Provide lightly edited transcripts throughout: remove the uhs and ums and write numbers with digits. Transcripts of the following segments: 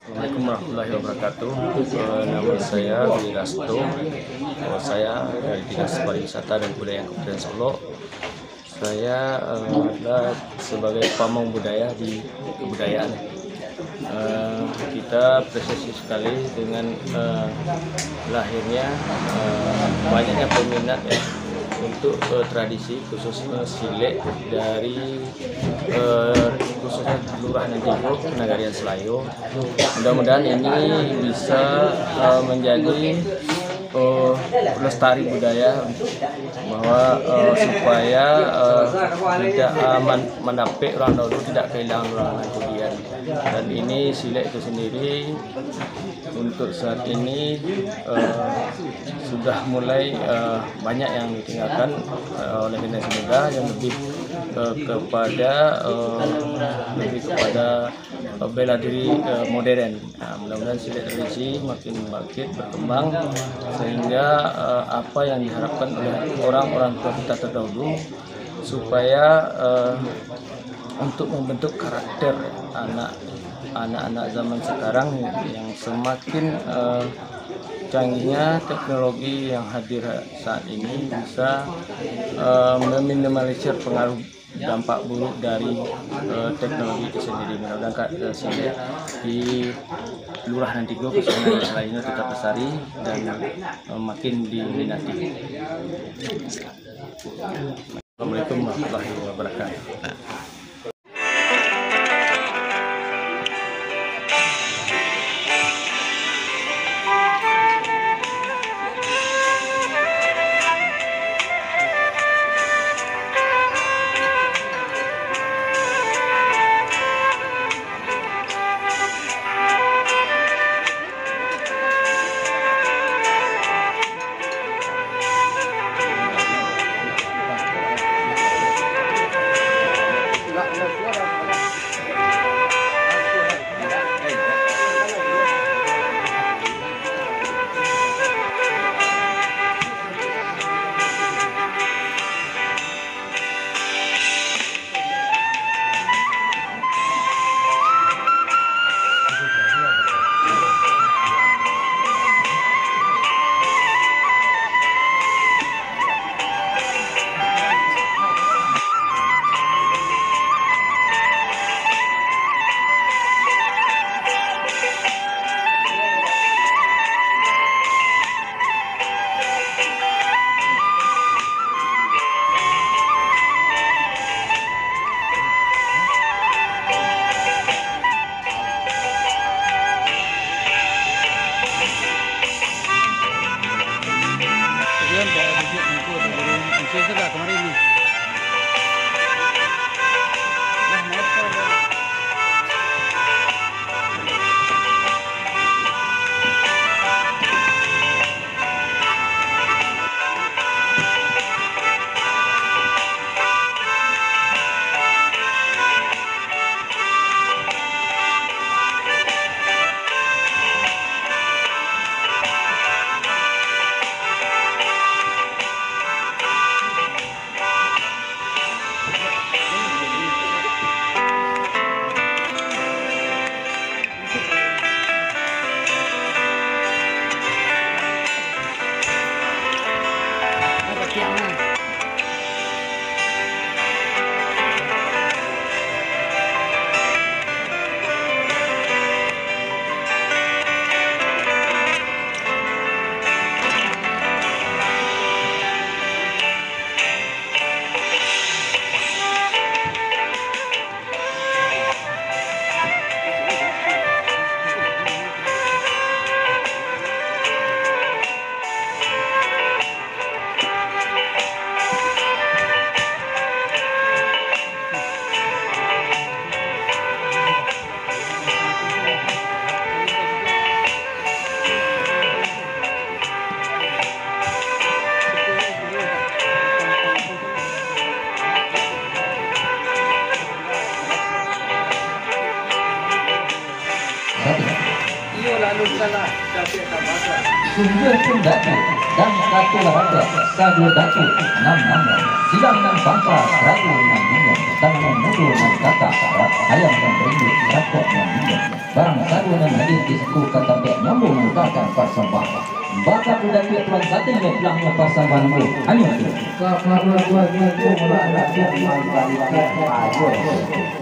Assalamualaikum warahmatullahi wabarakatuh. Nama saya Willy Rasto. Saya dari Dinas Pariwisata dan Budaya Kabupaten Solo. Saya adalah sebagai pamong budaya di kebudayaan. Kita apresiasi sekali dengan lahirnya banyaknya peminat ya untuk tradisi khususnya silek dari khususnya Kelurahan Nantigo, Nagarian Selayo. Mudah-mudahan ini bisa menjadi pelestari budaya bahwa supaya tidak menampik orang dahulu, tidak kehilangan orang kemudian. Dan ini silek itu sendiri untuk saat ini sudah mulai banyak yang ditinggalkan oleh generasi muda yang lebih kepada bela diri modern. Mudah-mudahan silek tradisi makin bangkit berkembang sehingga apa yang diharapkan oleh orang-orang tua kita terdahulu supaya untuk membentuk karakter anak-anak zaman sekarang yang semakin canggihnya teknologi yang hadir saat ini bisa meminimalisir pengaruh dampak buruk dari teknologi itu sendiri. Mudah-mudahan silek di Kelurahan Nantigo khususnya lainnya tetap lestari dan makin diminati. Assalamualaikum warahmatullahi wabarakatuh. Iyo lalu salah, tapi tak masalah. Sumber kendaki dan satu warga Sagu Datu 6 Sidang dan Bangka Ragu 6 dan Mudu dan Kakak ayam dan berindu rakok 6 barang sagu dan hadir di suku kata pek nyambung menggunakan persembahan bakal udah dia tuan satu yang pelangnya persembahan bu hanya itu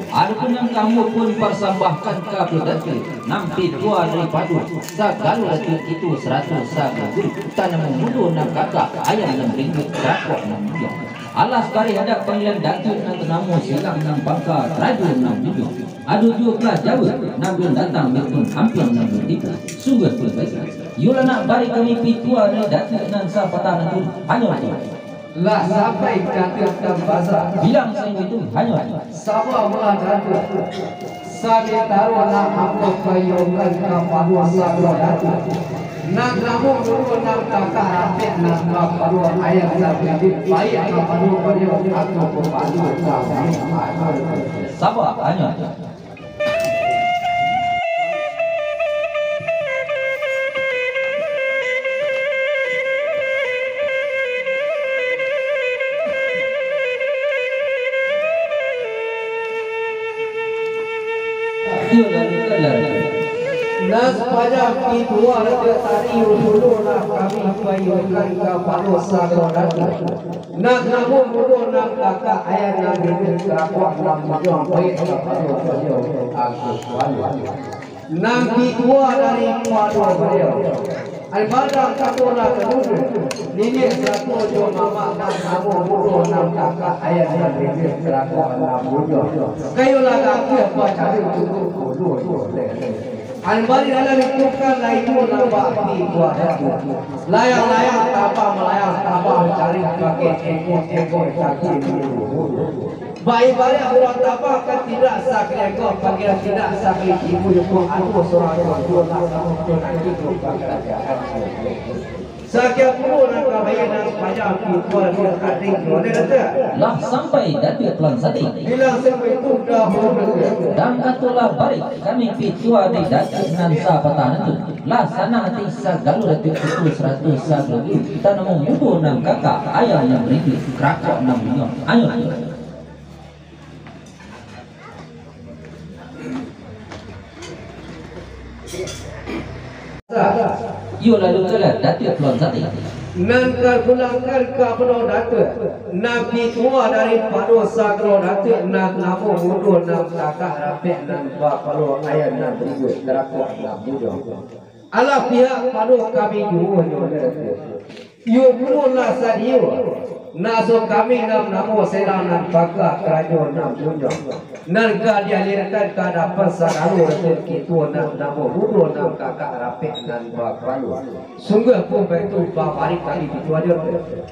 adapun yang kamu pun persembahkan ke Datu nampi tua daripada sagalu Datu itu 100 sagu tanam mudu 6 kakak ayam dan berindu rakok 6 alas kari hadap panggilan Datu dan tenamu silang 6 Bangka Ragu 6 adu juga jauh namun datang berpun hampir 6 tipu sungguh pun baik yula nak bari kami pitua dari Datu dan sapatan itu hanya lah sampai Datu dan bahasa bilang saya itu hanya sama mula Datu sabi taruh nak aku kayukan kapal sabro Datu nak kamu dulu nak kakak rapet nak kapal ayam sabi baik kapal pada aku kapal sabar hanya nas pada kedua raja tari dulu nak kami bayukan ke Palu Sagro Datu nak kamu dulu nak kakak ayah nak berikan ke aku nak menjual baik ke Palu beliau aku nak kedua dari Palu beliau Al-Badang katola kedua ini satu jo mama dan kamu dulu nak kakak ayah nak berikan ke aku nak menjual kayu lah aku apa cari cukup dulu Al-Bari dalam hidupkan itu nampak di buah Datu layang-layang tanpa melayang tanpa mencari pakai ekor kaki baik-baik orang tanpa akan tidak sakit ekor panggilan tidak sakit ibu yang aku seorang yang nanti Sakit pun nak bayar nak pajak pikuan dia kating boleh kata. Lah sampai Datu Tuan Sati. Bilang sampai itu dah boleh. Dan katulah barik kami pitua di Datu Nansa Patan itu. Lah sana hati sagalu Datu itu 100 sagalu. Kita nemu mudu 6 kakak ayam yang berinti kerakok 6 minyak. Ayo. Yo lalu jalan Datu Tuan Sati. Nangkal pulangkan ke Palu Datu. Nabi tua dari Palu Sagro Datu. Nak namu mudu nak kakak rapet nak Palu ayam nak beribu terakuk nak mudu. Alah pihak Palu kami jumpa yo pun lah sadio. Naso kami namu sedang nak bakar kerajaan nak mudu. Nangka dia lirkan kada pasar alu kita nak namu mudu nak kakak rapet nak Palu. Sungguh pun betul hari kali itu aja.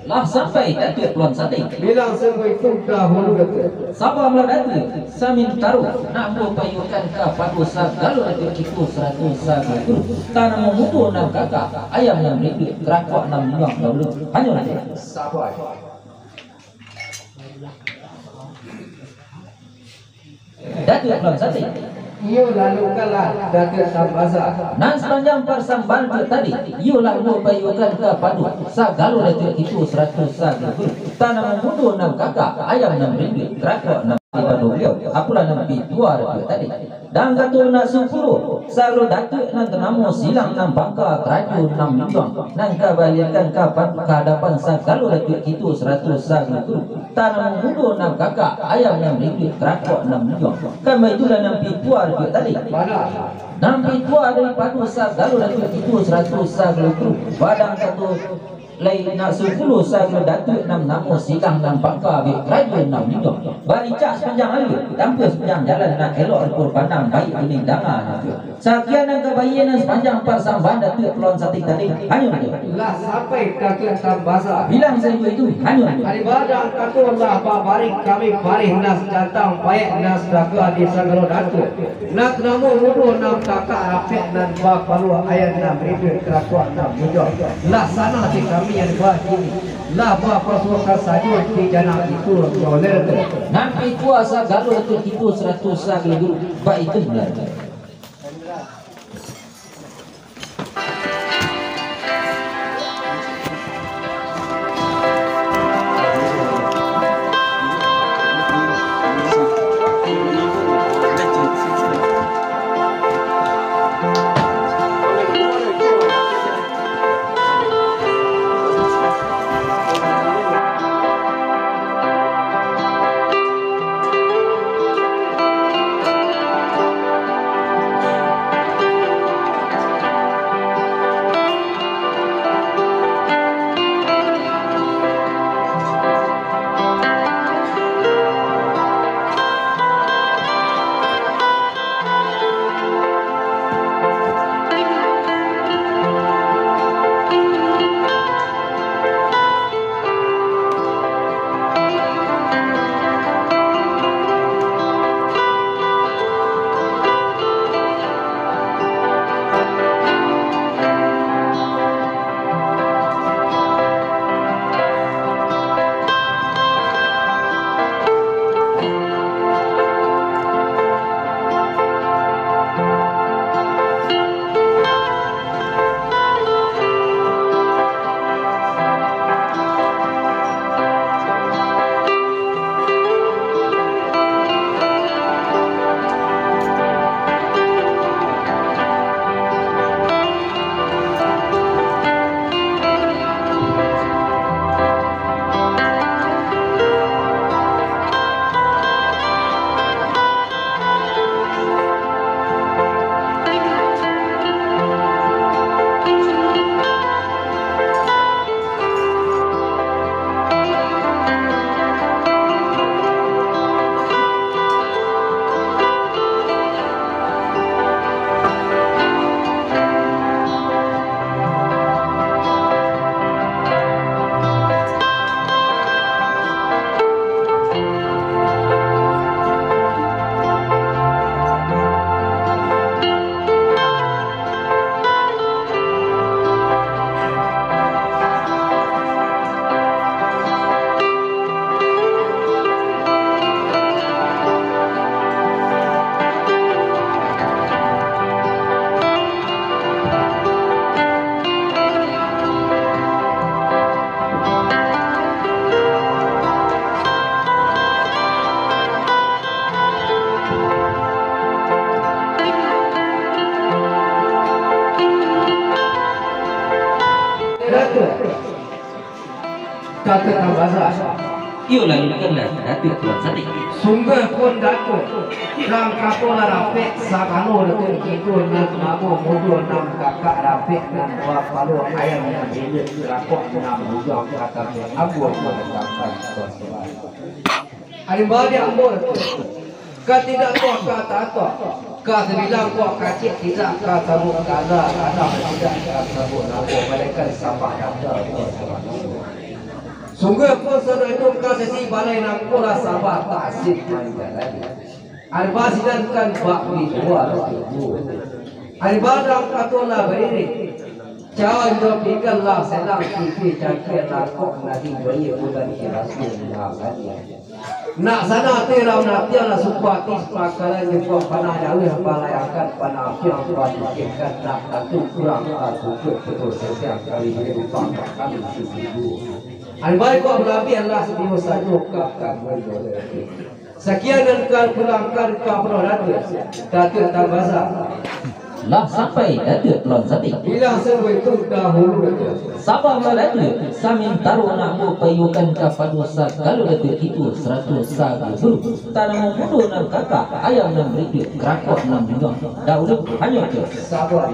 Lah sampai Datu Tuan Sati. Bilang sungguh itu dahulu kata. Sabar meladatu samin taruh nak payukan ke Palu Sagalo Datu itu 100 sagalu. Tanam mudu 6 kakak ayam yang berinti kerakok 6 minyak dahulu. Hanya sabar. Datu Tuan Sati. Iyo lalu kalah Datu Sambasa. Nan sepanjang persambahan itu tadi, iyo lalu payukan ke Palu Sagalo Datu itu 100 sagalu. Tanam mudu 6 kakak ayam yang berinti kerakok 6 minyak beliau. Apalah nampi tua itu tadi. Dan katu nak 10 sagalu Datu nan tenamu silang 6 Bangka keraju 6 minyak. Nan kabalikan kapan kehadapan Sagalo Datu itu 100 sagalu. Tanam mudu 6 kakak ayam yang berinti kerakok 6 minyak. Kami itulah nampi tua itu tadi. Nampi tua daripada Sagalo Datu itu 100 sagalu. Badang katu lain nak 10 sagalu Datu 6 namu silang 6 Bangka keraju 6 minyak. Baricak sepanjang hari tanpa sepanjang jalan nak elok rekor pandang baik kuning dangan. Sekian yang kebayian sepanjang persambahan Datu Tuan Sati tadi hanya lah sampai Datu Sambasa. Bilang saya itu hanya hari badang katu Allah barik kami barik nas datang baik nas daga di Sagalo Datu. Nak namu mudu 6 kakak rapet dan Palu ayat 6 ribu kerakuk 6 mudah. Lah sana di kami yang buat ini. Lah apa suka saja di jana itu boleh tu. Nampi tua Sagalo Datu itu 100 sagalu. Baik itu benar. kata bahasa Iyo lalu kena Datuk Tuan Sati. sungguh pun datuk Rang kapola rapek sakano datuk itu namo mudo nam kakak rapek dan buah palu ayam yang hidup rakok nam bujang kata abu pada kakak sekolah. Hari balik ambil kau tidak kuat kata apa kau bilang kuat kacik tidak kau tahu kada tidak kau tahu nama mereka sampah ada. Sungguh pun sudah itu kau sesi balai nak pola sabar tak asik lagi. Arba sidangkan bakmi dua. Arba dalam katola beri. Jangan jauh pikirlah senang TV cakap nakok nanti beri bukan kirasi nak sana terau nak tiada supati pakaran yang kau panah jauh balai akan panah yang padukan nak satu kurang satu betul setiap kali berjumpa kami sibuk. Albai kau berlapis Allah sebelum saja kakak berjodoh. Sekian dan kal pulangkan kau berada Datuk Tambasa. Lah sampai Datuk Tuan Sati. Bilang semua itu dahulu. Sabar lah Datuk. Samin taruh nak mau payukan kapal dosa. Kalau Datuk itu 100 sagu dulu. Tanam mudu nam kakak. Ayam nam beridik. Kerakok nam bidang. Dahulu hanya ke. Sabar.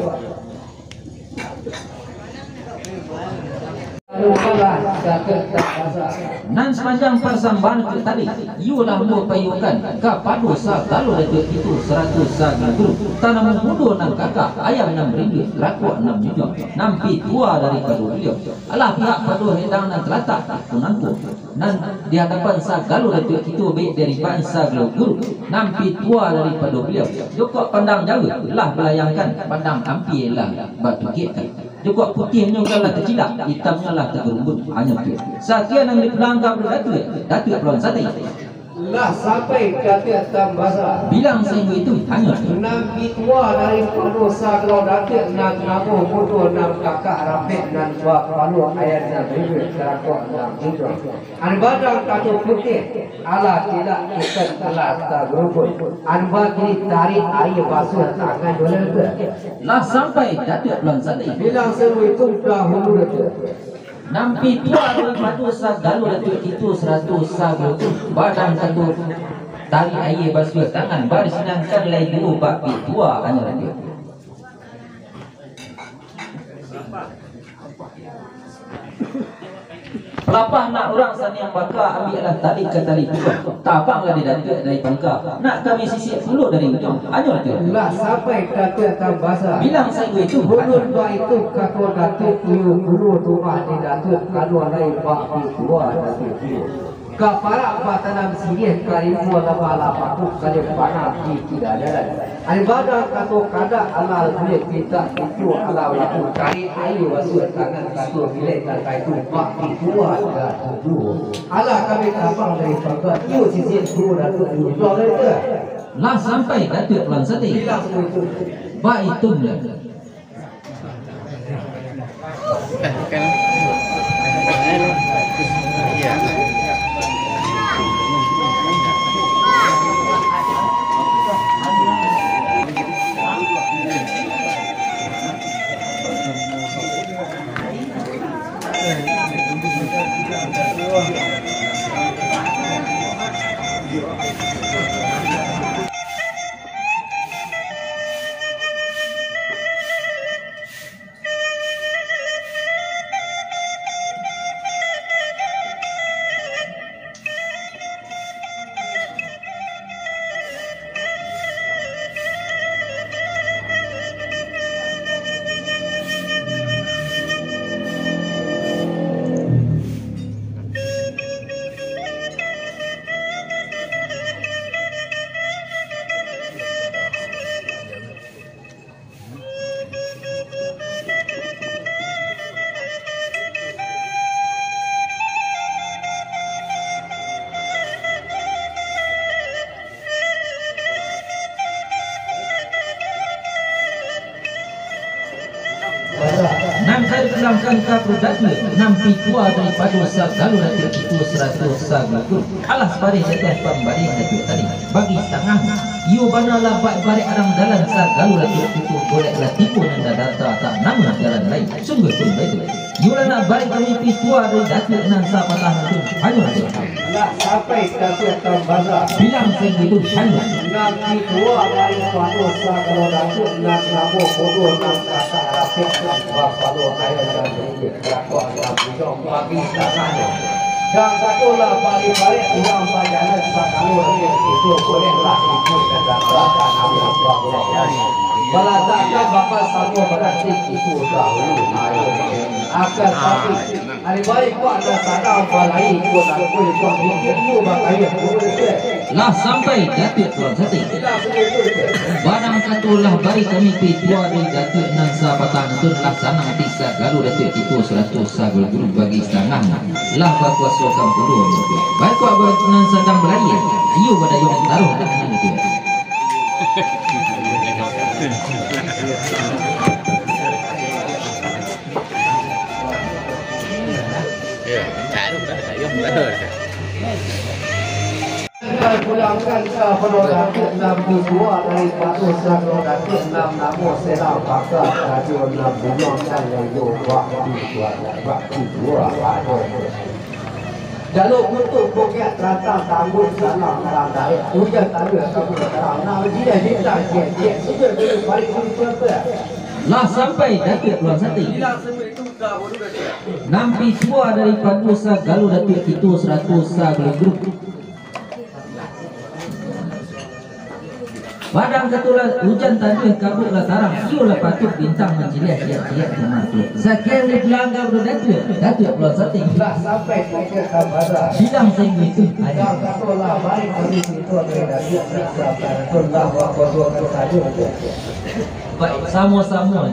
Nan sepanjang persambahan itu tadi, iulah mau payukan kapal dosa. Kalau Datuk itu 100 sagu dulu. Tanam mudu nam kakak. Ayam nam beridik. Kerakok nam bidang. Nampi tua daripada beliau. Alah pihak paduh hedang dan telatak. Kunangku. Nan di hadapan Sagalo Datuk itu baik dari bangsa guru. Nampi tua daripada beliau. Jokok pandang jauh. Lah belayangkan pandang ampi lah batu kita. Jokok putihnya lah tercilak. Hitamnya lah tergerumbut. Hanya tu. Sekian yang dipelanggar oleh Datuk Tuan Sati. Lah sampai Datuk Tambasa. Bilang semua itu hanya tu. Nampi tua dari dosa kalau Datuk nak namo mudo nam kakak rapek dan buah palu ayat dan bibir kerakok dan hidung. Anbadang kata putih ala tidak ikat telah tak berubah. Anbad ini tarik air basuh tangan boleh ke? Lah sampai Datuk Tuan Sati. Bilang semua itu dahulu Datuk. Nampi tua daripada Sagalo Datuk itu 100 sagu badan satu tali air basuh tangan baris sinangkan lagi dulu bakpi tua hanya Datuk. Pelapah nak orang sana yang baka ambillah tali ke tali ujung. Tapanglah dia Datuk dari pangkal. Nak kami sisir dulu dari ujung. Hanya Datuk. Lah sampai Datuk Tambasa. Bilang saya itu Guru dua itu kata Datuk itu guru tua di Datuk kalau lain bakti tua Datuk itu. Kapara apa tanam sini kali dua lapa tu kali panah tidak ada. Ibadah kata kada alal boleh kita itu alal itu kali air basuh tangan kata bilik kata itu bakti tua Datuk. Allah kami kapang dari pangkat itu sisi guru Datuk itu. lah sampai Datuk Tuan Sati. Bilang itu. Baik itu lah. Nam saya bilangkan kapal Datuk nampi tua daripada Sagalo Datuk itu 100 sagu. Alas baris atas pembaring Datuk tadi. Bagi setengah. Iyo banalah baik-baik arang dalam Sagalo Datuk itu bolehlah tipu dan data tak nama jalan lain. Sungguh pun baik. Yula nak balik kami tua dari Datuk Nan Sapatah itu hanya Nak sampai Datuk Tambazar bilang segitu hanya Nanti tua dari Padosa kalau Datuk nak nabo bodoh nak kata rapik Bapalo kaya dan ini Datuk nak bujong bagi tangannya dan katulah balik-balik uang pajangan Bapalo itu bolehlah itu dan dakwahkan Bapalo Baladakan Bapak Sabo berarti itu dahulu akan tapi hari baik kau ada sadar balai kau nak kau bikin you bakaya lah sampai Datuk Tuan Sati barang katulah bari kami tua dari Datuk Nan Sapatah itu laksana tisa galu Datuk itu 100 sagul guru bagi setengah lah berkuasa kampung baik kau Nan sedang berlayar ayo pada yang taruh tangan itu pulangkan ke Datuk 62 dari Padosa kalau Datuk 6 namo sela pakar radio 6 bulan dan yang waktu dua jalur untuk pokok rata tanggung salam tandai hujan tanda kamu terang nak dia bintang dia sudah boleh balik ke lah sampai Datuk Tuan Sati nampi tua dari Padosa galu Datuk itu 100 sagul grup Padang ketulah hujan tanduh kabut latarang Iulah patut bintang menciliak-ciak kematu Sekian di pelanggar Datuk Tuan Sati lah sampai ke Tambazar bilang sehingga itu ada katulah balik kami itu ada sampai tunda waktu saja baik sama-sama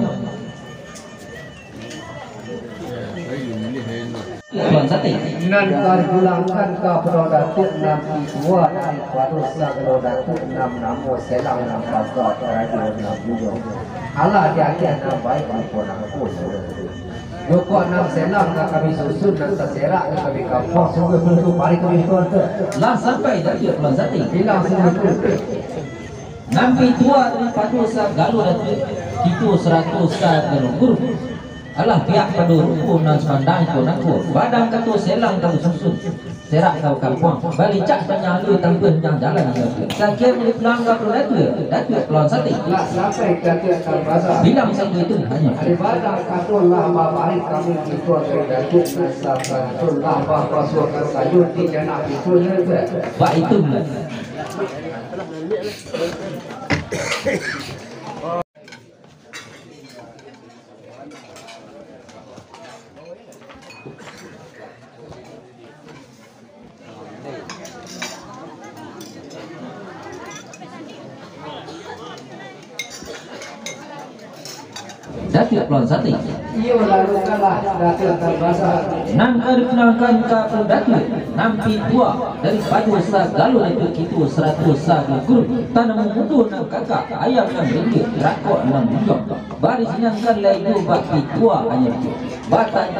Tuan Sati nan pulangkan ke Datuk 62 dari Padosa kalau Datuk 6 namo selang 6 pakar radio 6 bulan Allah dia nak baik pun aku Joko 6 selang kami susun dan terserak kami kampung sungguh perlu balik kami tuan lah sampai Datuk Tuan Sati bilang sungguh nampi tua dari Padosa galu Datuk itu 100 sagul grup alah pihak pada ruku nan sepandang itu naku badang katu selang kau susun serak kau kampung balik cak penyalu tampun yang jalan sakit di pelanggar Datuk Tuan Sati lah sampai Datuk Tambazar bilang satu itu hanya daripada katulah balik kami itu dari Datuk Nasabah tullah pasukan sayur di janak itu pak itu Datuk Tuan Sati iyo lalu kalah Datuk Tambazar nan dikenalkan ke Datuk nampi tua dari Padosa galu Datuk itu 100 sagul grup tanam mutu nan kakak ayam nan ringgit rakok nan bujong baris sinangkan lagi baki tua hanya batang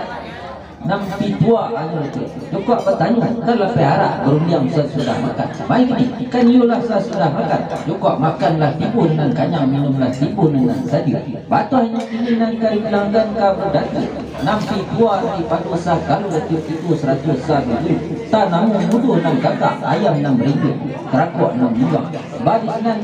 nampi tua hanya cukup bertanya kalau pihara berundiam sesudah makan baik ini kan yulah sesudah makan cukup makanlah tipu dengan kanyang minumlah tipu dengan saja batu hanya ini nan kari pelanggan ke Datuk nampi tua di Padosa galu Datuk itu 100 sagul tanam mutu nan kakak ayam nan ringgit rakok nan bujong baris nan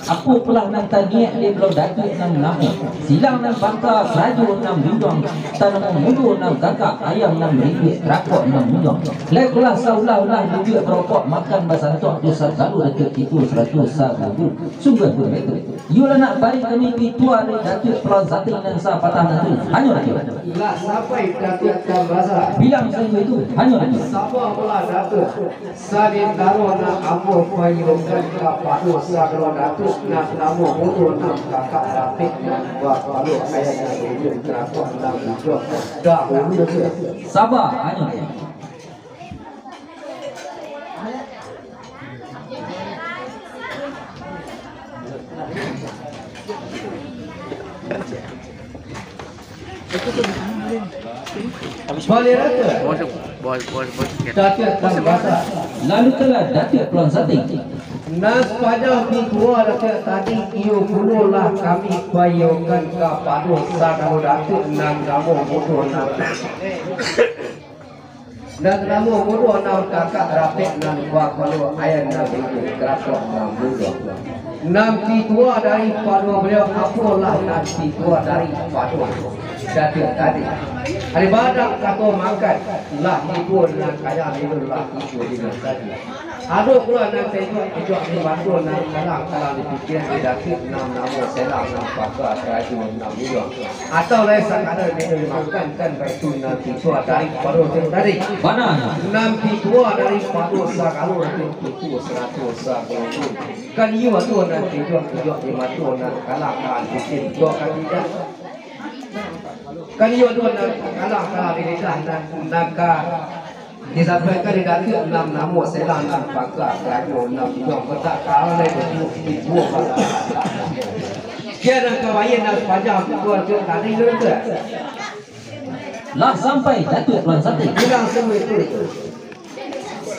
aku pulang nan tanya di Pulau Datuk nan namu silang nan bangka seraju nan bujong tanam mutu nan kakak ayam 6 ringgit rakok 6 bujong lekolah saulah-ulah duit berokok makan basantok dosa galu Datuk itu 100 sagul sungguh begitu yulah nak balik kami tua dari Datuk Tuan Sati nan Sapatah nanti hanya lagi lah sampai Datuk Tambazar bilang sehingga itu hanya lagi sama pula Datuk sadin darona amu payungkan ke Padosa kalau Datuk nak namo mutu nak kakak rapik buat kalau kayaknya itu rakok 6 bujong dahulu sabar hanya Boleh rata Datuk Tambazar lalu telah Datuk Tuan Sati Nas pada bidua dekat tadi iyo pululah kami bayukan kepada sagalo datuk nan namo bodoh nan dan namo bodoh nan kakak rapek nan kalau ayat nabi kerakok nan bodoh nam bidua dari pada beliau apalah nan bidua dari pada datuk tadi hari badak kata makan lah itu nan kaya itu lah itu dengan tadi. Ada pula nak tengok ni bantu nak kalang dipikir didakit enam nama selang enam pakar kerajaan enam juga. Atau lain sekadar dia dimakan kan baitu enam pitua dari paruh tadi. Mana? Enam pitua dari paruh sakalu nanti pitu 100 sakalu. Kan iu tu nak tengok di bantu nak kalang dipikir dua kali dah. Kan iu tu nak kalang dipikir nak disampaikan di dalam 6 nama selang 6 pakar kerajaan 6 yang tak kalah dari ibu kira kawayan dan sepanjang keluarga tadi itu lah sampai Datuk Tuan Sati bilang semua itu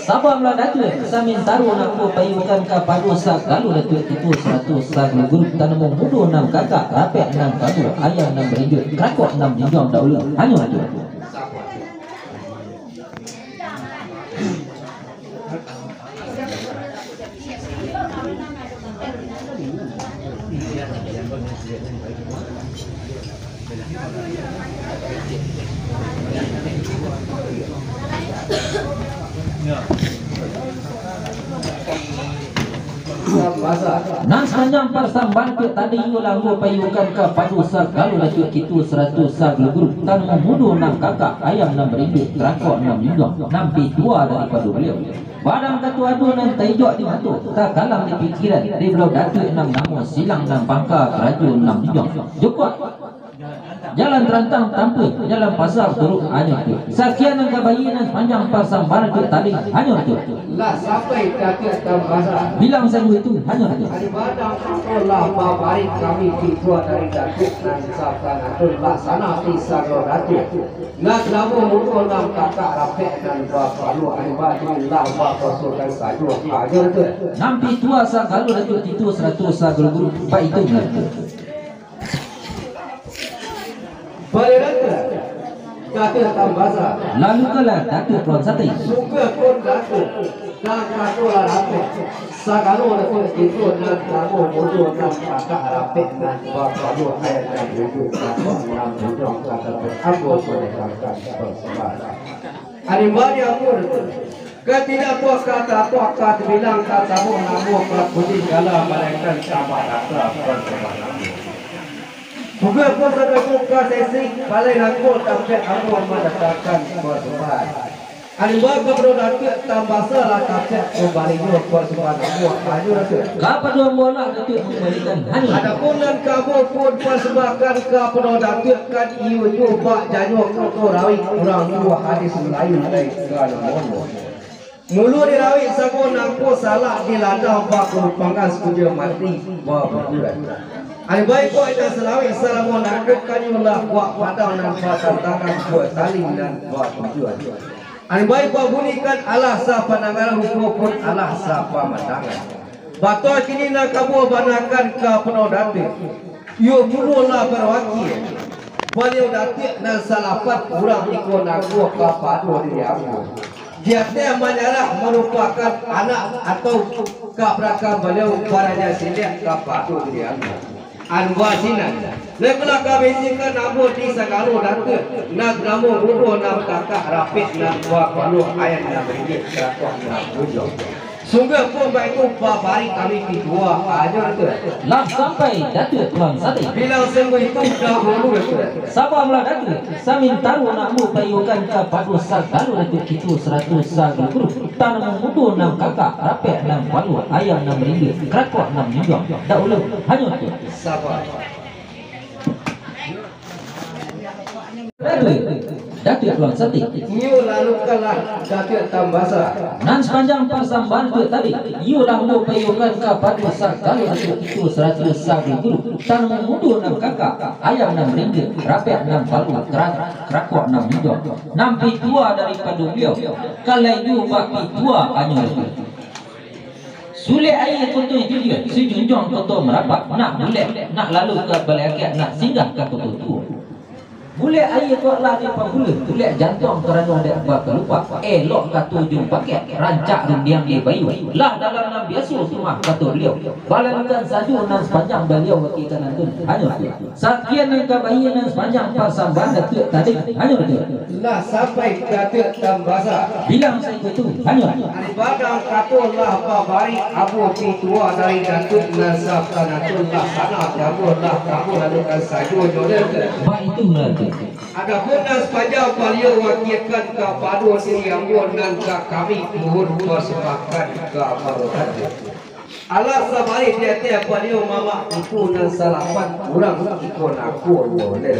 Sabang lah Datuk samin taruh nak payukan ke padusa kalau Datuk itu 100 sagu guru tanamung mudu 6 kakak rapek 6 kadu ayam 6 ringgit kerakok 6 jinjong dahulu hanya Datuk. Nan sepanjang persambahan ke tadi ulang payukan ke padusa kalau Datuk itu 100 sagu guru tanamung mudu 6 kakak ayam 6 ringgit kerakok 6 jinjong nampi 2 daripada beliau. Badang ketua adu nan taijok di matu tak kalang di pikiran di belau Datuk 6 nama silang 6 pangkar kerajaan 6 jinjong jukut jalan terantang tanpa jalan pasar turut hanya tu sakian angka bayi nan sepanjang persambahan ke tadi hanya tu lah sampai kakak tambasa bilang saya itu hanya tu hari badang Allah barik kami dibuat dari Datuk dan sabkan atur laksana kisah Datuk nak lamu muncul nam kakak rapek dan bapak lu hari badang lah bapak sultan saja aja tu nampi tua sa kalau Datuk itu 100 sa guru baik itu boleh rata kakak tambasa lalu kala Datuk Tuan Sati suka pun Datuk dan kakak rapek sagalo Datuk itu nak lamu muncul nam kakak rapek dan bapak lu ayat dan hidup kakak nam hidup kakak aku boleh kakak bersama hari banyak pun ketidak puas kata bilang katamu namu putih gala mereka sama kakak bersama juga pun terbuka sesi paling aku sampai aku mendapatkan persembahan. Alibah keberadaan tambah salah kapten kembali dua persembahan aku maju rasa. kapan dua bola Datuk kembalikan hanya Adapun dan kamu pun persembahkan keberadaan kan iu pak janyo kau rawi kurang dua hadis Melayu dari segala mulu dirawi sago nampu salah di ladang bakul pangkas kuja mati bawa berjurat. Baik kau itu selawi salamu nakut kanyulah buat padang dan tangan buat saling dan buat tujuan. Baik kau bunyikan Allah sah pandangan hukum pun Allah sah pemandangan. Batu kini nak kamu banakan ke penuh datuk. Yo pululah berwakil. Beliau datuk dan salapat orang ikut aku ke padu diri aku. Dia menyerah merupakan anak atau keberakam beliau paranya silik ke padu diri aku. Anwasinan leklah kami jika namu di segala datuk nak namu bodoh nak kakak rapid nak buat palu ayat nak beri kakak nak bujang sungguh pun baik tu bari kami kedua aja tu lah sampai Datuk Tuan Sati bilang sungguh itu dahulu tu Sabang lah Datuk samin taruh nak payukan ke padusa kalau Datuk itu 100 sagu guru tanamung mudu 6 kakak rapek 6 palu ayam 6 ringgit kerakok 6 jinjong dah ulang hanya tu sabar Datuk Tuan Sati iu lalu kalah Datuk Tambasa nan sepanjang persambahan tu tadi iu dah payukan ke padusa kalau Datuk itu 100 sagu guru tanamung mudu 6 kakak ayam 6 ringgit rapek 6 palu kerakok 6 jinjong nampi 2 daripada beliau kalau itu baki 2 hanya Sulit air kotor itu dia. Si junjung kotor merapat. Nak boleh. Nak lalu ke balai akhir. Nak singgah ke kotor tu. Boleh air kau lah di pabula. Boleh jantung kerana dia buat lupa. Elok kata ujung paket. Rancak rundiang dia bayu. Lah dalam nam biasa semua kata beliau. Balankan saju nan sepanjang beliau wakil kanan tu. Hanya tu. Sakian yang kabayi nan sepanjang pasamban datuk tadi. Hanya tu. Lah sampai kata tambasa. Bilang saya itu. Hanya. Badang katullah pabari abu tua dari datuk nasab kanatullah sana jamullah kamu lalukan saju jodoh. Baik itu lah. Ada pun sepanjang beliau wakilkan kepada sini yang dan ke kami mohon bersepakat ke barokat. Alas sabari dia beliau mama itu dan salapan kurang ikut aku boleh.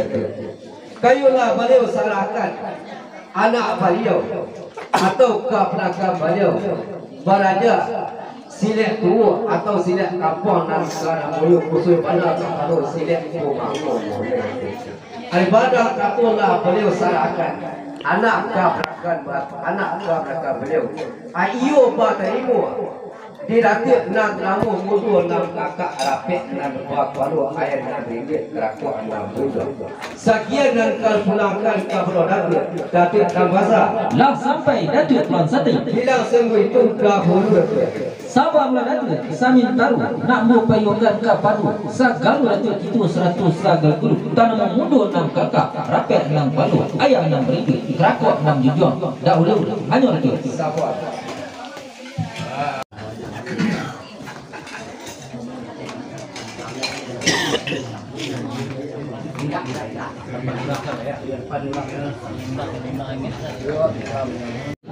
Kayulah beliau salahkan anak beliau atau keponakan beliau beraja silek tua atau silek kampung dan sekarang beliau khusus pada kalau silek rumah boleh. Ibadah katullah beliau salahkan anak keponakan beliau. Ayo terima didatik nak namu mudu nak kakak rapek nak buat walau ayat nak ringgit kerakuk nak muda. Sekian dan kalpulangkan keberadaan datuk tambasa. Lah sampai datuk tuan sati. Bilang sungguh itu dahulu. Sabar lah datuk. Samin taruh nak mau payungkan ke paru. Sagalu datuk itu 100 sagal guru. Tanam muda 6 kakak. Rapek 6 palu. Ayam 6 ringgit. Kerakuk 6 jujur. Dahulu hanya datuk. Sabar.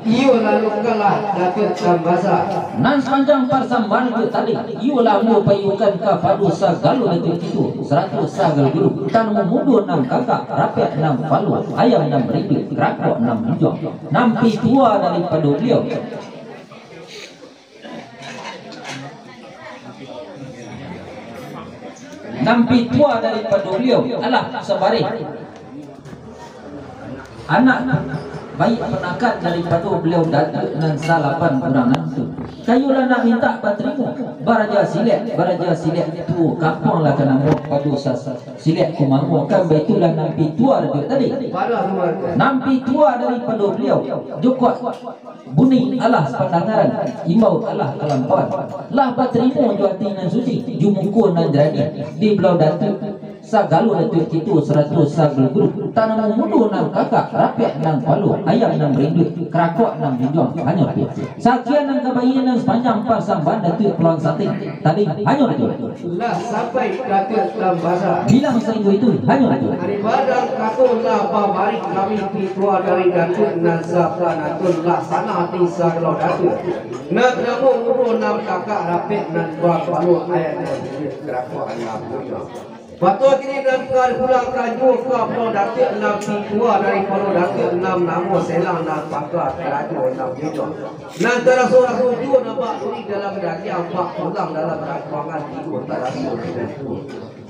Iyo lalu kalah dapat tambasa. Nan sepanjang persambahan itu tadi, iulah mu payukan ke padu sagalu datuk itu 100 sagal guru. Tanam mudu 6 kakak, rapek 6 palu, ayam 6 ringgit, kerakuk 6 hijau. Nampi tua daripada beliau. Nampi tua daripada beliau. Alah sabari. Anak baik penakat daripada beliau datuk dan salapan kurang nanti. Kayulah nak minta patrimu. Baraja silek tu kampung lah kena mau padu silek kumangu kan betulah nampi tua dia tadi. Nampi tua daripada beliau. Jukot bunyi Allah pandangaran imbau Allah kelampauan. Lah patrimu juati nan suci jumukun nan jadi di belau datuk sagalu datuk itu 100 sagal guru. Tanam mudu 6 kakak, rapek 6 palu, ayam 6 ringgit, kerakuk 6 hijau. Hanya itu. Sakian dan kebayian sepanjang persambahan datuk peluang sate. Tadi hanya itu. Lah sampai datuk tambasa. Bilang saya itu hanya itu. Daripada katullah pabari kami keluar dari datuk nasab kanatullah sana hati sagalo datuk. Nak namu mudu 6 kakak rapek dan buat palu ayat dan kerakuk 6 hijau. Patut kini dan pulang kaju ke Pulau Datuk 6 tua dari Pulau Datuk 6 nama selang dan pakar keraju 6 hijau. Dan terasa tujuh nampak turi dalam daki 4 pulang dalam rangkuangan 3 terasa.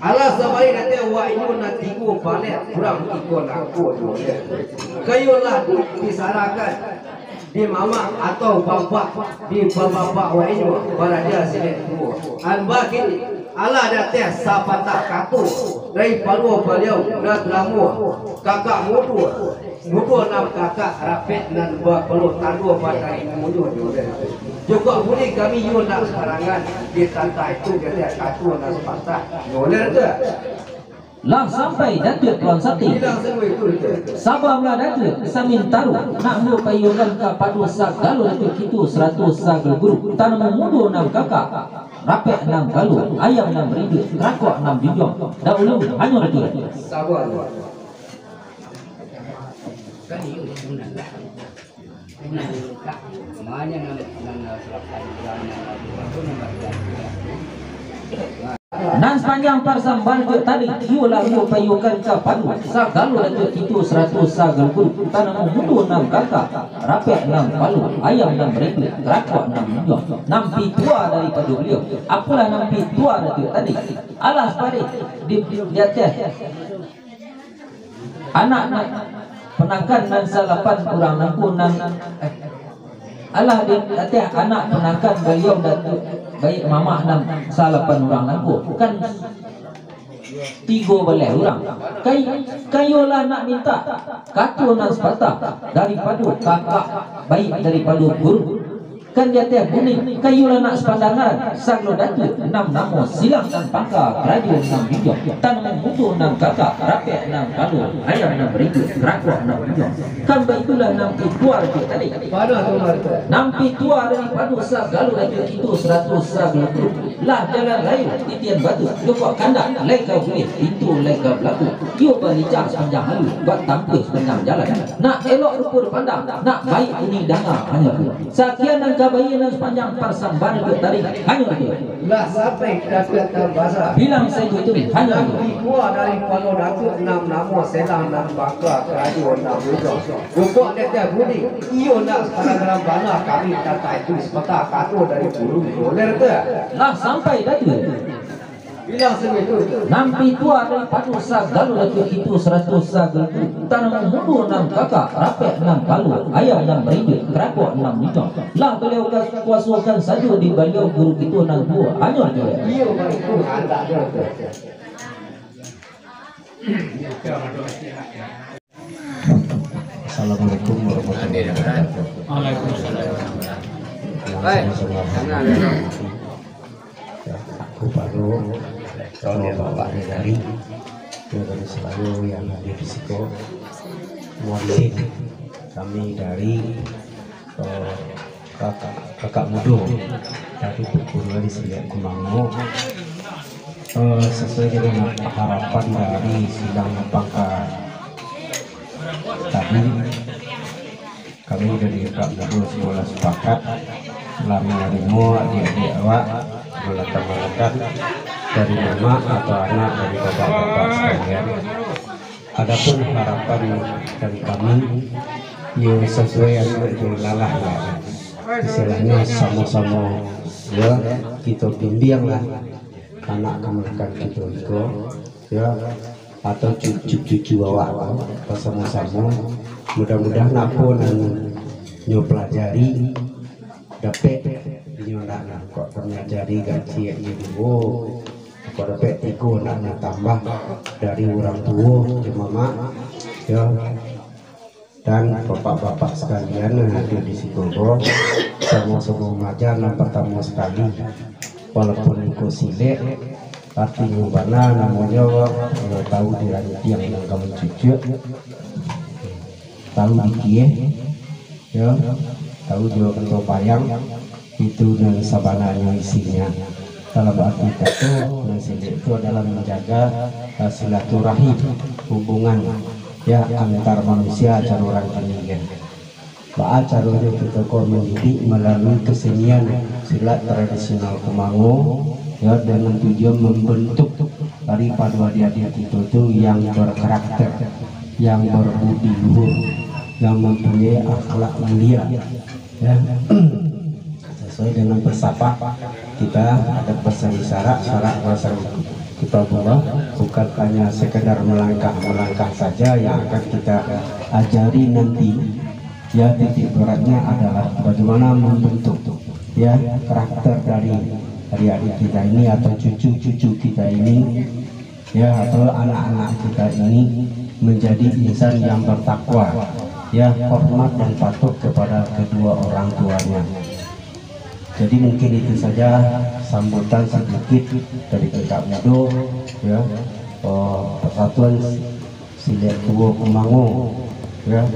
Alas sampai nanti wa ini nanti ku balik kurang ikut aku. Kayulah disarankan di mama atau bapak di bapak wa ini beraja sini tu. Anbakin Allah datang sapatah katu dari palu beliau dan lamu kakak mudu 6 kakak rapet dan buat perlu tandu pada mudu juga boleh kami yun nak serangan di tantai itu jadi katu dan sepatah boleh ke? Lah sampai datuk tuan sati. Sabarlah datuk samin taruh nak mu payungan ke padu sagalu datuk itu 100 sagal guru. Tanam mudu 6 kakak, rapek 6 palu, ayam 6 ringgit, kerakuk 6 hijau. Dahulu hanya datuk. Sabar. Dan sepanjang persambahan itu tadi iulah mu payukan ke padu sagalu datuk itu 100 sagal guru. Tanam mudu 6 kakak, rapek 6 palu, ayam 6 ringgit, kerakuk 6 hijau. Nampi tua daripada beliau. Apalah nampi tua datuk tadi. Alas padi di atas anak penakan dan salapan kurang nampu nan Allah di atas anak penakan beliau datuk baik mama enam salapan orang lagu kan tiga belah orang kayolah nak minta katu nan sepatah daripada kakak baik daripada guru kan dia teh kuning kayolah nak sepandangan saglo datu enam namo silang dan pangka radio enam video tanam mutu enam kakak rapi enam palu ayam enam beribu kerakwa enam video kan baikulah enam keluar tadi Mana tu marta? nampi tua daripada sagalo itu 100 sagalo lah jalan lain titian batu joko kandang leka boleh pintu leka belakang yo berlicang sepanjang halu buat tampil sepanjang jalan nak elok rupa pandang nak baik kuning danga hanya tu sakian dan kabayan sepanjang persambahan itu tarik hanya tu Lah sampai dapat terbahasa. bilang saya itu hanya tu Dua dari Palo Datuk 6 nama selang dan bangka radio 6 hujung. Rukuk dia budi. Iyo nak sekarang dalam bana kami kata itu sepatah kata dari burung dolar tu. lah sampai datu Bilang segitu. nampi tua daripada sagalo itu 100 sagalo tanam mudu 6 kakak rapek 6 palu ayam 6 beribu kerakwa 6 bidang lah beliau kuasukan saja di beliau guru itu 6 buah hanya tu Iyo itu anda dia tu. Assalamualaikum warahmatullahi wabarakatuh. Aku baru kalau bapak dari selalu yang hadir di situ. Mohon kami dari kakak mudo dari perguruan di Silat Kumango sesuai dengan harapan dari sidang pangkat tadi kami dari Kak Mudo sekolah sepakat telah menerima adik-adik awak melakukan dari mama atau anak dari bapak-bapak sekalian. Adapun harapan dari kami yang sesuai yang berjalalah ya, istilahnya sama-sama ya kita bimbing lah anak kemerdekaan kita itu ya atau cucu-cucu awak bersama-sama mudah-mudahan apa yang pelajari dapat nak kok pelajari gaji yang ibu kok dapat tiga nak tambah dari orang tua ke mama ya dan bapak-bapak sekalian yang hadir di situ sama-sama mengajar yang pertama sekali walaupun ikut silet artinya mana namanya kalau tahu di rantian yang kamu cucu tahu dikit ya tahu juga bentuk payang itu dan sabananya isinya dalam arti kata silet itu adalah menjaga silaturahim hubungan ya antar manusia cara orang kalian Pak caranya kita kau mendidik melalui kesenian silat tradisional Kumango ya dengan tujuan membentuk daripada adik-adik itu yang berkarakter, yang berbudi luhur, yang mempunyai akhlak mulia ya sesuai dengan bersapa kita ada pesan syarat bahasa kita bukan hanya sekedar melangkah saja yang akan kita ajari nanti ya titik beratnya adalah bagaimana membentuk ya karakter dari adik-adik kita ini atau cucu-cucu kita ini ya atau anak-anak kita ini menjadi insan yang bertakwa ya hormat dan patuh kepada kedua orang tuanya. Jadi mungkin itu saja sambutan sedikit dari Kak Mudo ya Persatuan Silat Tua Kumango ya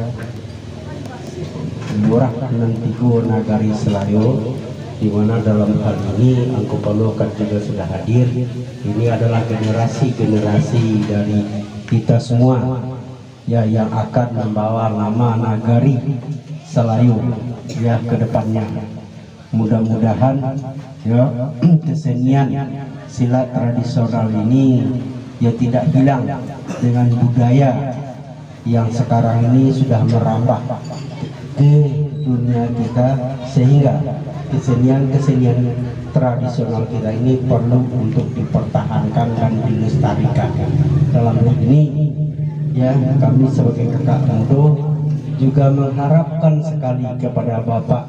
Lurah Nantigo Nagari Selayo, di mana dalam hal ini Angko Palu kan juga sudah hadir. Ini adalah generasi dari kita semua ya yang akan membawa nama Nagari Selayo ya ke depannya. Mudah-mudahan ya kesenian silat tradisional ini ya tidak hilang dengan budaya yang sekarang ini sudah merambah ke dunia kita, sehingga kesenian tradisional kita ini perlu untuk dipertahankan dan dilestarikan. Dalam hal ini ya kami sebagai kakak muda juga mengharapkan sekali kepada Bapak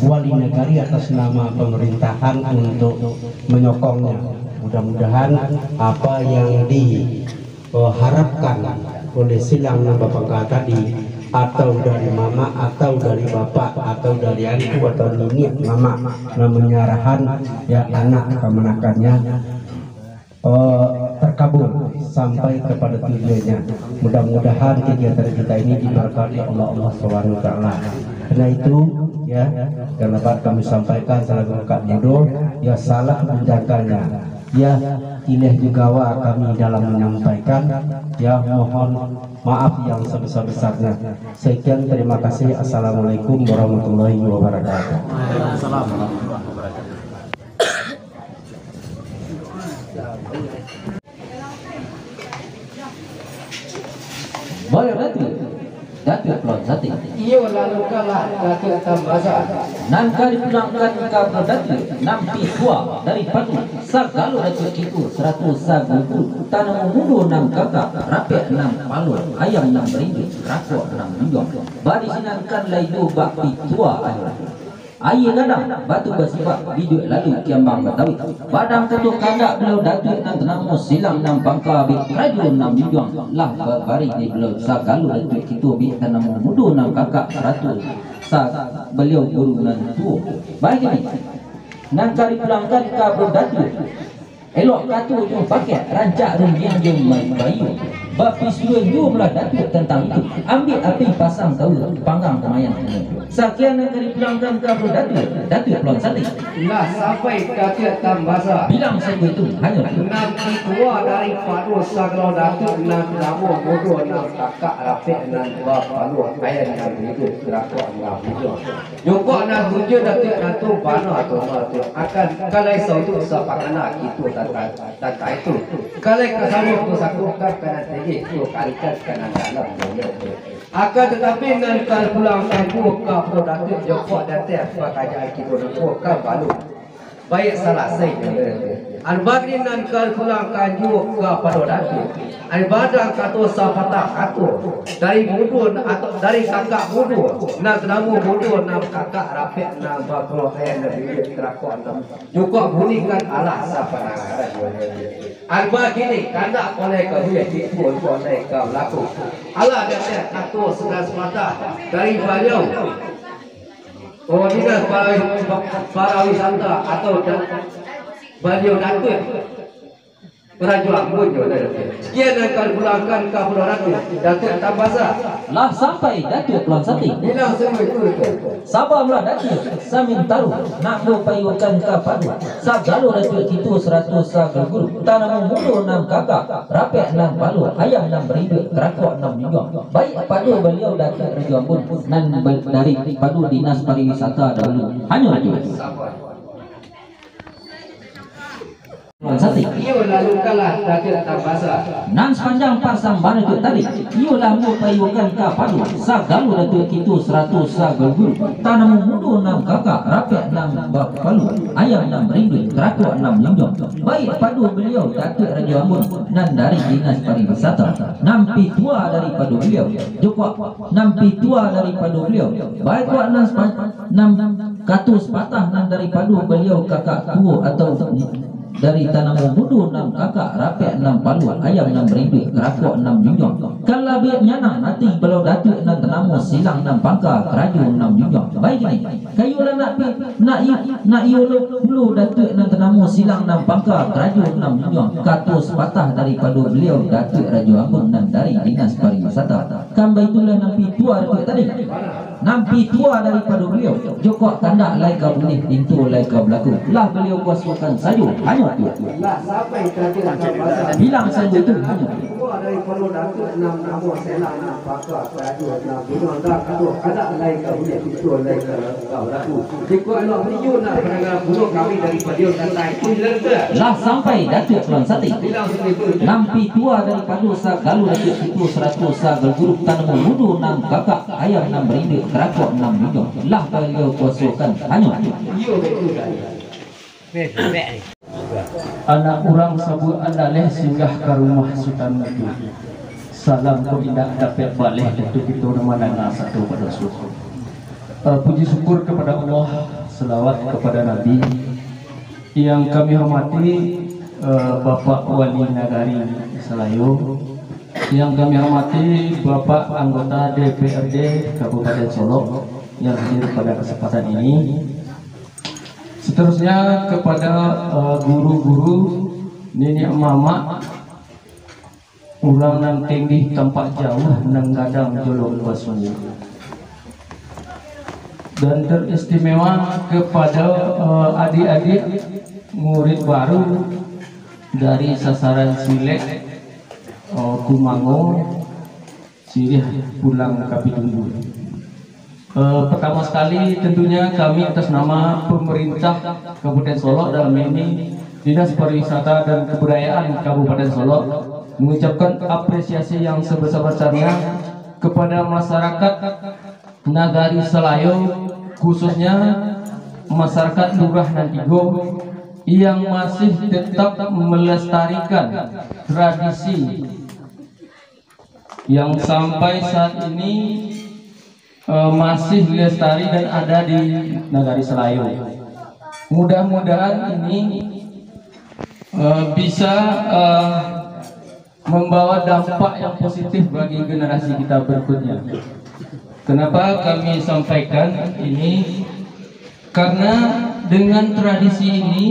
wali negari atas nama pemerintahan untuk menyokongnya. Mudah-mudahan apa yang diharapkan oleh silang nambah pangkat tadi, atau dari mama, atau dari bapak, atau dari adik, atau nini mama, namanya arahan ya anak kemenakannya terkabul sampai kepada tujuannya. Mudah-mudahan kegiatan kita ini diberkati oleh Allah Subhanahu wa taala. Karena itu ya, yang dapat kami sampaikan selalu Kak Jodoh ya, salah menjaganya ya, ilih juga kami dalam menyampaikan ya, mohon maaf yang sebesar-besarnya. Sekian, terima kasih. Assalamualaikum warahmatullahi wabarakatuh. Boleh Datuk Plon Sati. Iyo lalu kalah Datuk Tambasa. Nan kali pulangkan ke Datuk nampi tua dari padu sagalo Datuk itu 100 sagu tanam mundu 6 kakak rapi 6 palu ayam 6 berindu rakok 6 junjong badi sinankan laidu bakti tua air kadang batu bersifat biduk lalu kiambang betawi badang tentu kandak beliau Datuk nan tenang silang 6 bangka bit raju 6 junjong lah bari di beliau sagalo Datuk itu bit tanam mundu 6 kakak 100 beliau guru nan tua baik ini nan kali pulangkan ke Datuk elok katu yang pakai rancak rumpiang yang bayu bapis dua jumlah Datuk tentang itu ambil api pasang tahu panggang kemayang sekian yang kali pulangkan ke Datuk Plon Sati. Nah sampai Datuk Tambasa Bilang saya itu hanya nanti tua dari padu sagalo Datuk nan namo bodoh nan kakak rapi nan tua padu ayat nan itu rakok nan itu joko nan tujuh Datuk nan tu bana atau akan kalai sautu sepak anak itu tata itu kalai kesamu tu sakukan kena tinggi tu kalikan kena dalam akan tetapi nan kal pulang kampung ke Datuk joko Datuk pakai kita ke balu baik salah saya Al-Bagri nan kal pulang kanju ke Datuk Al-Badang kato sapata kato dari mudu atau dari kakak mudu nak namu mudu nam kakak rapi nam bakro ayat dari terakon nam juga bunyikan Allah sapana Al-Bagri ni kandak oleh kehuya dipun oleh ke laku Allah dia kato sudah semata dari beliau oh tidak para wisata atau beliau Datuk Raja Mujo. Sekian akan pulangkan ke Datuk Tambasa. Lah sampai Datuk Plon Sati. Bilang semua itu. Sabar lah Datuk. Samin taruh nak berpayukan ke padu. Sagalo Datuk itu 100 sagul. Tanam mundu 6 kakak. Rapek 6 palu. Ayam 6 berindu. Kerakok 6 junjong. Baik padu beliau Datuk Raja Ampun. Nan dari padu Dinas Pariwisata dahulu. Hanya Datuk. Sati. Iyo lalu kalah Datuk Tambasa. Nan sepanjang pasang bana itu tadi, iolah mau payukan ke padu. Sagalo Datuk itu 100 sagul guru. Tanam mundu 6 kakak, rapek 6 bak palu, ayam 6 berindu, kerakok 6 junjong. Baik padu beliau Datuk Raja Ampun nan dari Dinas Pariwisata. Nampi tua dari padu beliau. Joko nampi tua dari padu beliau. Baik kuat nan 6 katus patah nan dari padu beliau kakak tua atau dari tanam mundu 6 kakak rapek 6 palu ayam 6 berindu kerakok 6 junjong kalau biak nyanang nanti belau Datuk nan tanamu silang 6 pangka keraju 6 junjong baik ini kayu lah nak iulu dulu Datuk nan tanamu silang 6 pangka keraju 6 junjong katus patah daripada beliau Datuk Raja Ampun nan dari Dinas Pariwisata kambah itulah nampi tua Datuk tadi nampi tua daripada beliau joko tanda lai ka boleh pintu lai ka berlaku lah beliau kuasakan saja hanya Lah sampai Datuk Tambasa. bilang saja itu hanya Tua dari Datuk 6 namo selang 6 pakar keraju 6 bidang dak kato ada lain ka boleh pintu lai ka berlaku. Jiko Allah meniyu nak pendengar buruk kami daripada dia kata itu lerga. lah sampai Datuk Plon Sati Bilang seperti nampi tua daripada Sagalo Datuk itu 100 sagul guru tanam mundu 6 kakak ayam 6 berindu kerakok 6 junjong lah beliau kuasakan hanya iyo betul dah. Anak orang sabut anda leh singgah ke rumah Sultan itu. Salam kau tidak dapat balik itu kita mana satu pada susu. Puji syukur kepada Allah, selawat kepada Nabi. Yang kami hormati Bapak Wali Nagari Selayu, yang kami hormati Bapak anggota DPRD Kabupaten Solo yang hadir pada kesempatan ini. Seterusnya kepada guru-guru, nenek mama, urang nang tinggi tempat jauh nang gadang jolong basuni. Dan teristimewa kepada adik-adik murid baru dari sasaran Silek Kumango Sirih pulang Kapitunggu. Pertama sekali tentunya kami atas nama pemerintah Kabupaten Solo, dalam ini Dinas Pariwisata dan Kebudayaan Kabupaten Solo, mengucapkan apresiasi yang sebesar-besarnya kepada masyarakat Nagari Selayu, khususnya masyarakat Lurah Nantigo yang masih tetap melestarikan tradisi yang sampai saat ini masih lestari dan ada di Nagari Selayu. Mudah-mudahan ini bisa membawa dampak yang positif bagi generasi kita berikutnya. Kenapa kami sampaikan ini? Karena dengan tradisi ini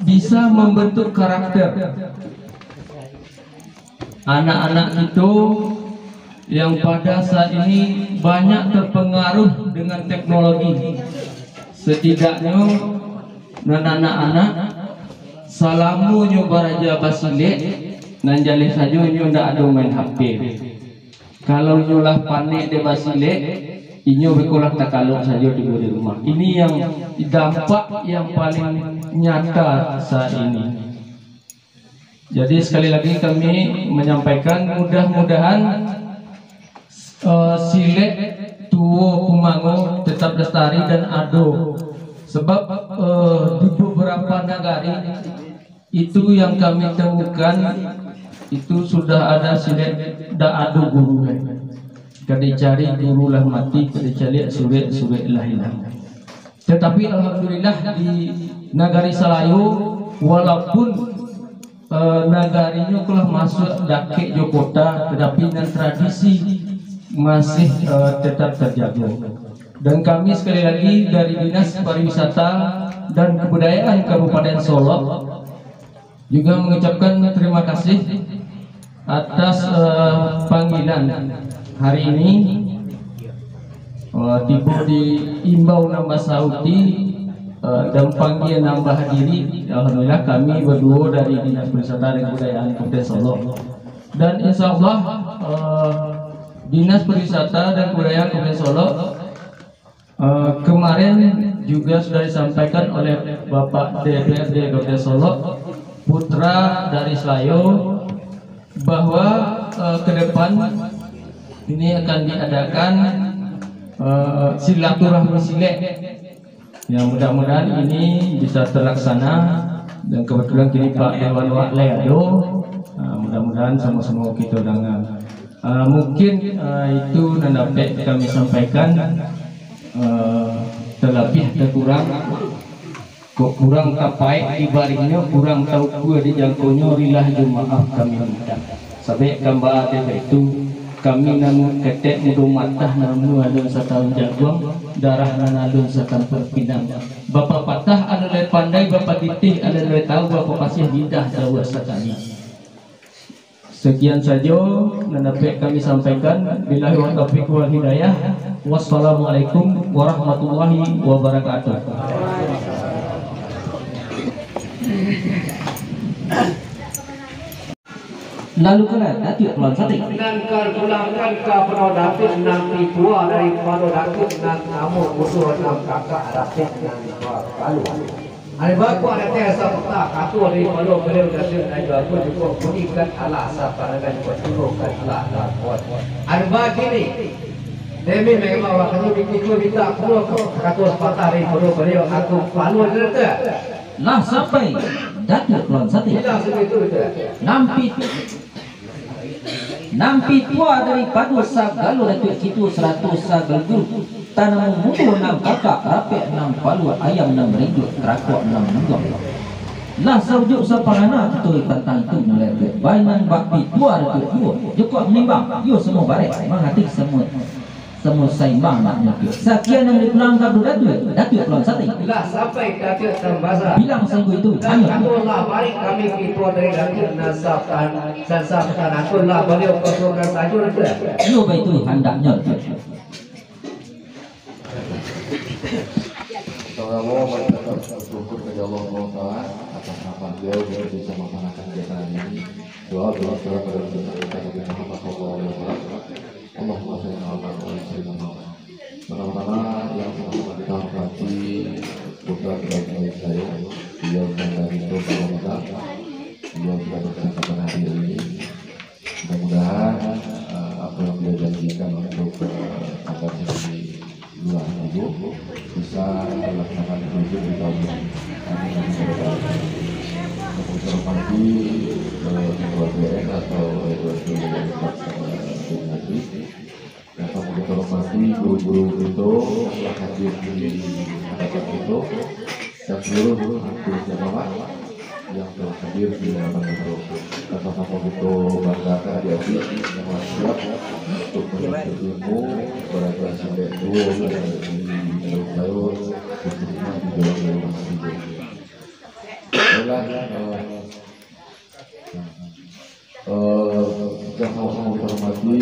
bisa membentuk karakter anak-anak itu yang pada saat ini banyak terpengaruh dengan teknologi. Setidaknya anak-anak salamu nyoba raja basile nan jalih saja nyo ndak ada main HP. Kalau nyolah panik de basile, inyo bekolak takalok saja di rumah. Ini yang dampak yang paling nyata saat ini. Jadi sekali lagi kami menyampaikan, mudah-mudahan Silek Tuwo Kumango tetap lestari dan ado. Sebab di beberapa negara itu yang kami temukan itu sudah ada Silek dak ado guru. Kada cari guru lah mati, kada cari sure lah hilang. Tetapi alhamdulillah di Nagari Selayu, walaupun nagarinya telah masuk dake Jokota, tetapi dan tradisi masih tetap terjaga. Dan kami sekali lagi dari Dinas Pariwisata dan Kebudayaan Kabupaten Solo juga mengucapkan terima kasih atas panggilan hari ini. Tiba di imbau nambah sauti dan panggil nambah diri. Alhamdulillah kami berdua dari Dinas Pariwisata dan Kebudayaan Kabupaten Solo, dan insya Allah Dinas Pariwisata dan Kebudayaan Kabupaten Solo kemarin juga sudah disampaikan oleh Bapak DPRD Kabupaten Solo, putra dari Selayu, bahwa ke depan ini akan diadakan silaturahmi Silek. Ya, mudah-mudahan ini bisa terlaksana, dan kebetulan kini Pak Dewan Leado, mudah-mudahan sama-sama kita dengar. Mungkin itu yang dapat kami sampaikan. Terlebih terkurang kok kurang tapai ibaratnya kurang tahu gua di jangkaunya rilah maaf kami minta sampai gambar itu kami namun ketek mudu matah namun alun setahun jagung darah alun setahun perpinang. Bapak patah adalah pandai, bapak titih adalah tahu, bapak pasih lidah jauh sekali. Sekian saja yang dapat kami sampaikan. Billahi wa taufiq wal hidayah. Wassalamualaikum warahmatullahi wabarakatuh. Lalu kena Datuk Pulau Sate. Dan kerpulangkan ke Pulau Datuk nanti tua dari Pulau Datuk dan kamu musuh enam kakak Datuk dan Palu. Ada baku ada tiasa peta katu dari Pulau beliau Datuk dan baku juga berikan Allah saparakan perturukan Allah dan kuat. Ada bagi ni. Demi memang waktu itu kita Pulau katu sepatah dari Pulau beliau aku Palu ada. Lah sampai Datuk Pulau Sate. Tidak segitu itu. Nampi tua dari padu sagalo Datuk situ 100 sagal guru tanam mutu 6 kakak, rapek 6 palu, ayam 6 ringgit, terakuk 6 nenggok. Lah saujuk saparana kita tentang itu melebih. Bainan bakti tua ada dua. Jukuk menimbang, yo semua barek, menghati semua seimbang nak nyakit. Sekian yang dipulang kabdu Datuk pulang sate. Lah sampai Datuk terbasa. Bilang sanggup itu Dan hanya. akulah mari kami ketua dari Datuk nasabkan akulah beliau ketuakan tajur itu. Yo itu hendaknya. Saudara mari kita bersyukur kepada Allah SWT atas rahmat beliau bisa melaksanakan kegiatan ini. Doa pada kita Muhammad SAW. Allahumma sholli ala Muhammad. Pertama-tama yang kita hormati putra terbaik saya, beliau dari Probolinggo, beliau sudah bersama hari ini. Mudah-mudahan apa yang beliau janjikan untuk agar di bulan itu bisa dilaksanakan tujuh di tahun ini. Kemudian pagi ketua BN atau yang kemudian terhormati guru-guru itu yang hadir di hadapan itu dan seluruh guru jamaah yang telah hadir di hadapan itu. Dan sama-sama itu banggakan adik-adik yang telah siap untuk menuntut ilmu belajar sampai dua di jalur khususnya di dalam masjid. Yang sama-sama kita hormati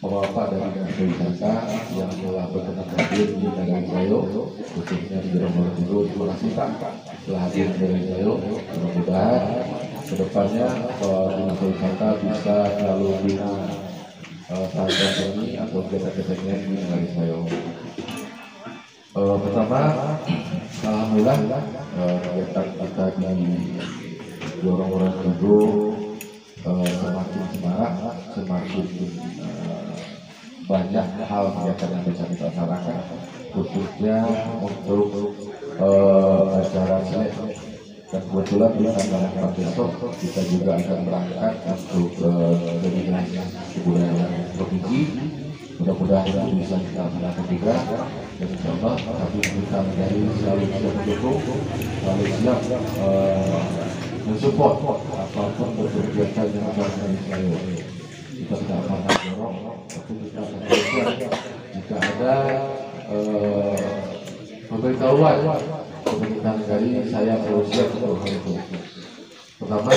Bapak dari Wisata yang telah berkenan hadir di negara Sayo, khususnya di Probolinggo. Terima kasih Pak telah hadir di negara Sayo. Mudah-mudahan kedepannya Dinas Wisata bisa selalu bina program ini atau kegiatan-kegiatan di negara Sayo. Pertama, alhamdulillah kegiatan kita di orang-orang itu semakin semarak, semakin banyak hal kegiatan yang bisa kita laksanakan, khususnya untuk acara selek. Dan kebetulan di tanggal 4 besok kita juga akan berangkat untuk ke Dinas Kebudayaan Provinsi. Mudah-mudahan itu bisa kita laksanakan juga. Dan insya Allah kami kita dari selalu siap mendukung, selalu siap mensupport apapun kegiatan yang akan dari saya. Kita tidak akan dorong, tapi kita akan siap jika ada pemberitahuan pemerintahan negara, saya selalu siap untuk hal itu. Pertama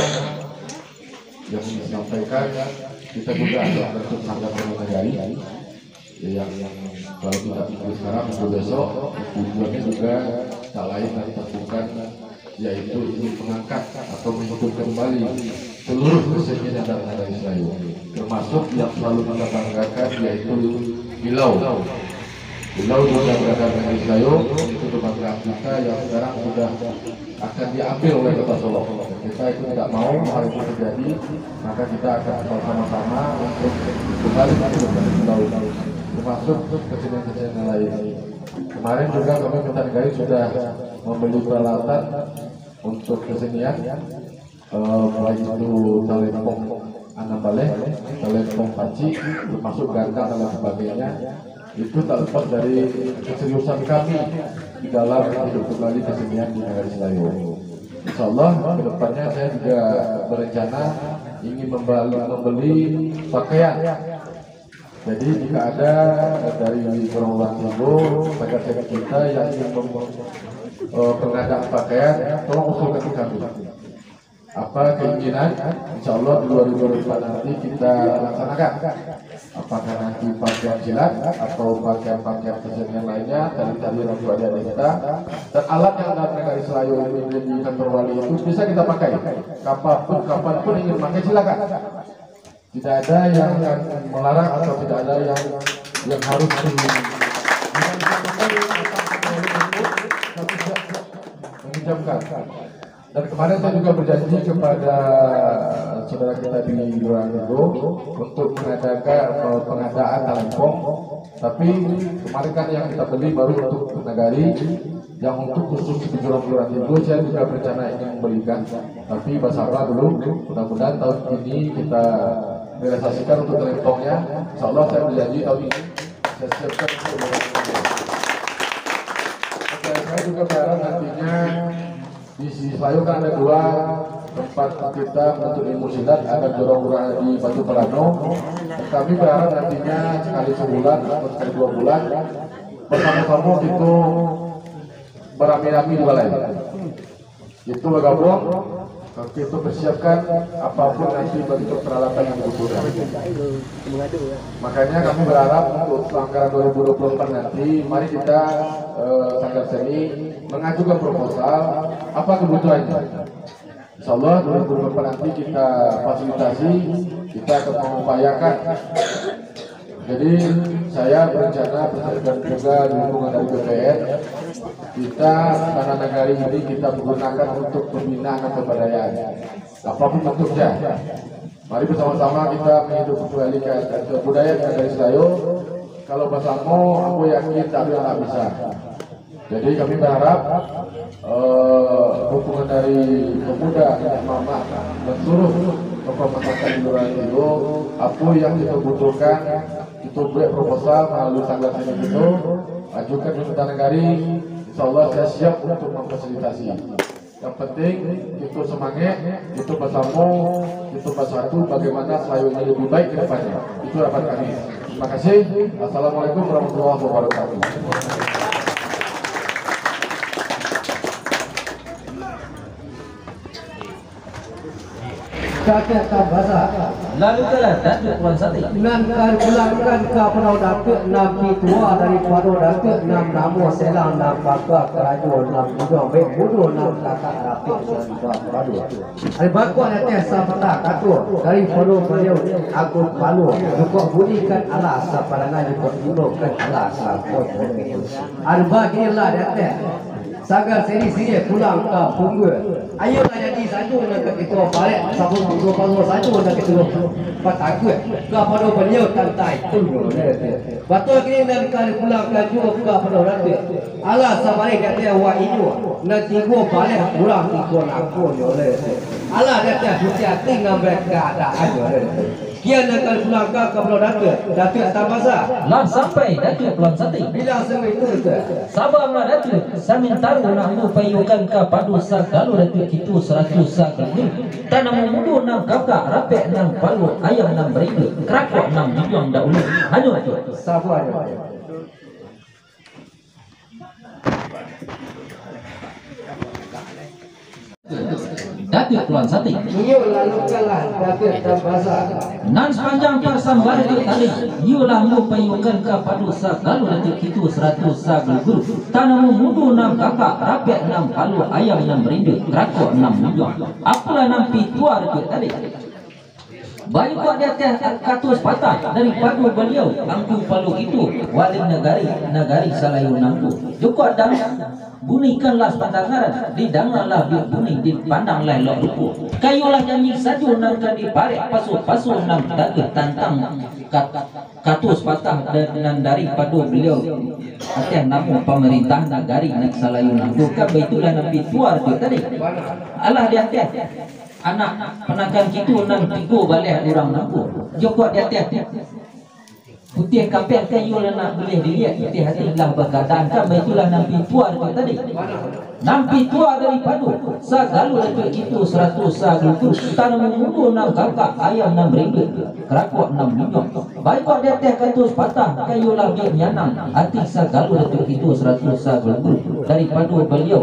yang disampaikan, kita juga ada bentuk tangga negara yang kalau kita ikut sekarang untuk besok tujuannya juga tak lain dan tentukan, yaitu ingin mengangkat atau menghidup kembali seluruh kesenian yang ada di Israel, termasuk yang selalu kita banggakan yaitu Bilau juga berada di Israel. Itu kebanggaan kita yang sekarang sudah akan diambil oleh Kota Solo. Kita itu tidak mau hal itu terjadi, maka kita akan bersama-sama untuk kembali ke Bilau, termasuk kesenian-kesenian lain. Kemarin juga kami Kota Negari sudah membeli peralatan untuk kesenian, mulai itu talempong Anambale, talempong Paci, termasuk gandang dan sebagainya. Itu tak lepas dari keseriusan kami di dalam hidup kembali kesenian di negara Selayu. Insya Allah kedepannya saya juga berencana ingin membeli pakaian. Jadi jika ada dari Probolinggo rekan-rekan kita yang ingin pengadaan pakaian, tolong usulkan ke kami. Apa keinginan? Insya Allah di 2024 nanti kita laksanakan. Apakah nanti pakaian silat atau pakaian-pakaian kesenian lainnya dari Ratu Adia kita, dan alat yang ada negara Selayu ini di kantor wali itu bisa kita pakai. Kapanpun ingin pakai silakan. Tidak ada yang melarang atau tidak ada yang harus menginjamkan. Dan kemarin saya juga berjanji kepada saudara kita di Probolinggo untuk mengadakan pengadaan talempong. Tapi kemarin kan yang kita beli baru untuk Nagari, yang untuk khusus di Probolinggo saya juga berencana ingin membelikan. Tapi bersabar dulu, mudah-mudahan tahun ini kita realisasikan untuk talempongnya. Insya Allah saya berjanji tahun ini saya siapkan untuk Oke, saya juga berharap nantinya di sisi Slayu kan ada 2 tempat kita untuk ilmu silat, ada Jorong-Jorong di Batu Pelano. Kami berharap nantinya sekali sebulan atau sekali 2 bulan bersama-sama itu beramai-ramai di balai. Itu bergabung, kita persiapkan apapun nanti bentuk peralatan yang dibutuhkan. Makanya kami berharap untuk anggaran 2024 nanti, mari kita Sanggar Seni mengajukan proposal apa kebutuhannya. Insya Allah 2024 nanti kita fasilitasi, kita akan mengupayakan. Jadi saya berencana dan juga dukungan dari BPN, kita tanah nagari ini kita menggunakan untuk pembinaan kebudayaan, apapun bentuknya. Mari bersama-sama kita menghidup kembali kebudayaan dari Slayu. Kalau bersama, aku yakin tak ada yang bisa. Jadi kami berharap dukungan dari pemuda, mama, dan seluruh tokoh masyarakat di Kelurahan itu, apa yang kita butuhkan, itu buat proposal melalui Sanggar Seni itu, ajukan ke Tanah Nagari. Insya Allah saya siap untuk memfasilitasi. Yang penting itu semangat, itu bersama, itu bersatu, bagaimana Slayu ini lebih baik ke depannya. Itu harapan kami. Terima kasih. Assalamualaikum warahmatullahi wabarakatuh. Kakek bahasa Lalu kalah Datuk Puan Sati. Nankan pulangkan ke Pulau Datuk Nam Pitua daripada Datuk Nam Namo Selang Nam Baka Kerajuan Nam Bujang Baik Budu Nam Kakak Rapik Selang Padu. Ada bakwa nanti Sabta Katur daripada beliau Agung Palu Dukuk budikan Allah Sapadangan Dukuk Allah Sapot. Ada bagilah nanti Sanggar Seni pulang ke Punggul. Ayo jadi satu nak kita balik sabun dua puluh satu nak kita patakut. Kepada beliau tantai tunggu. Betul kini nak kali pulang ke juga kepada ratu. Allah sabari kata wa itu nanti gua balik pulang ikut aku oleh. Allah kata suci tinggal berkeadaan oleh. Kian nak pulang ke kepada ratu. Ratu atas masa. Lah sampai Datuk Puan Sati. Bila semua itu Sabanglah Datuk, samin taruh nak upayukan ke padu sagalu Datuk itu 100 sagalu. Tanam mudu 6 kakak, rapek 6 palu, ayam 6 beribu, kerakok 6 juang dahulu. Hanya itu. sabar. Datuk Puan Sati. Iyo lalu kalah Datuk dan bahasa. Nan sepanjang persambar itu tadi, yulah upayukan ke padu sagalu Datuk itu 100 sagalu. Tanam mudu 6 kakak, rapek 6 palu, ayam 6 beribu, kerakok 6 juang. Apalah 6 pitua Datuk tadi. Bayu kuat di atas katus patah daripada beliau angku palu itu wali nagari Salayu nangku juga dang bunikanlah pandangan didangalah biar buning dipandanglah lok ruku kayulah janji saja nangka diparek pasu nang dagu tantang katus patah dan daripada beliau atas nama pemerintah nagari Salayu nangku kan itulah nabi tuar tu tadi Allah di atas anak penakan kita nang tigo balik orang nampu joko di atas putih kapek kayu nak boleh dilihat putih hati lah bergadang kan itulah nampi tua itu tadi nampi tua daripada sagalu Datuk itu 100 sagalu tanam mudu 6 kakak ayam 6 ribu kerakok 6 minyak baik kok di atas katus patah kayu lah dia nyanang hati sagalu Datuk itu 100 sagalu daripada beliau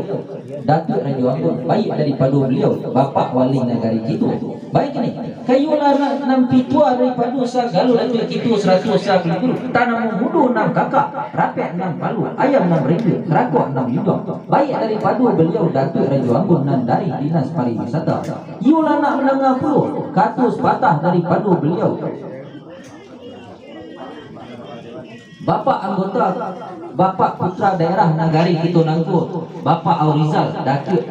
Datuk Raja Ambon baik daripada beliau Bapak Wali Negari itu baik ni kayu lah nampi tua daripada sagalu Datuk itu 100 sagalu tanam mudu 6 kakak rapek 6 palu ayam 6 ribu kerakok 6 minyak baik daripada beliau Datuk Raja Ambon dan dari Dinas Pariwisata iulah nak menengah puluh katus patah daripada beliau Bapak anggota Bapak Putra Daerah Nagari Kitu Nangku Bapak Aurizal Datuk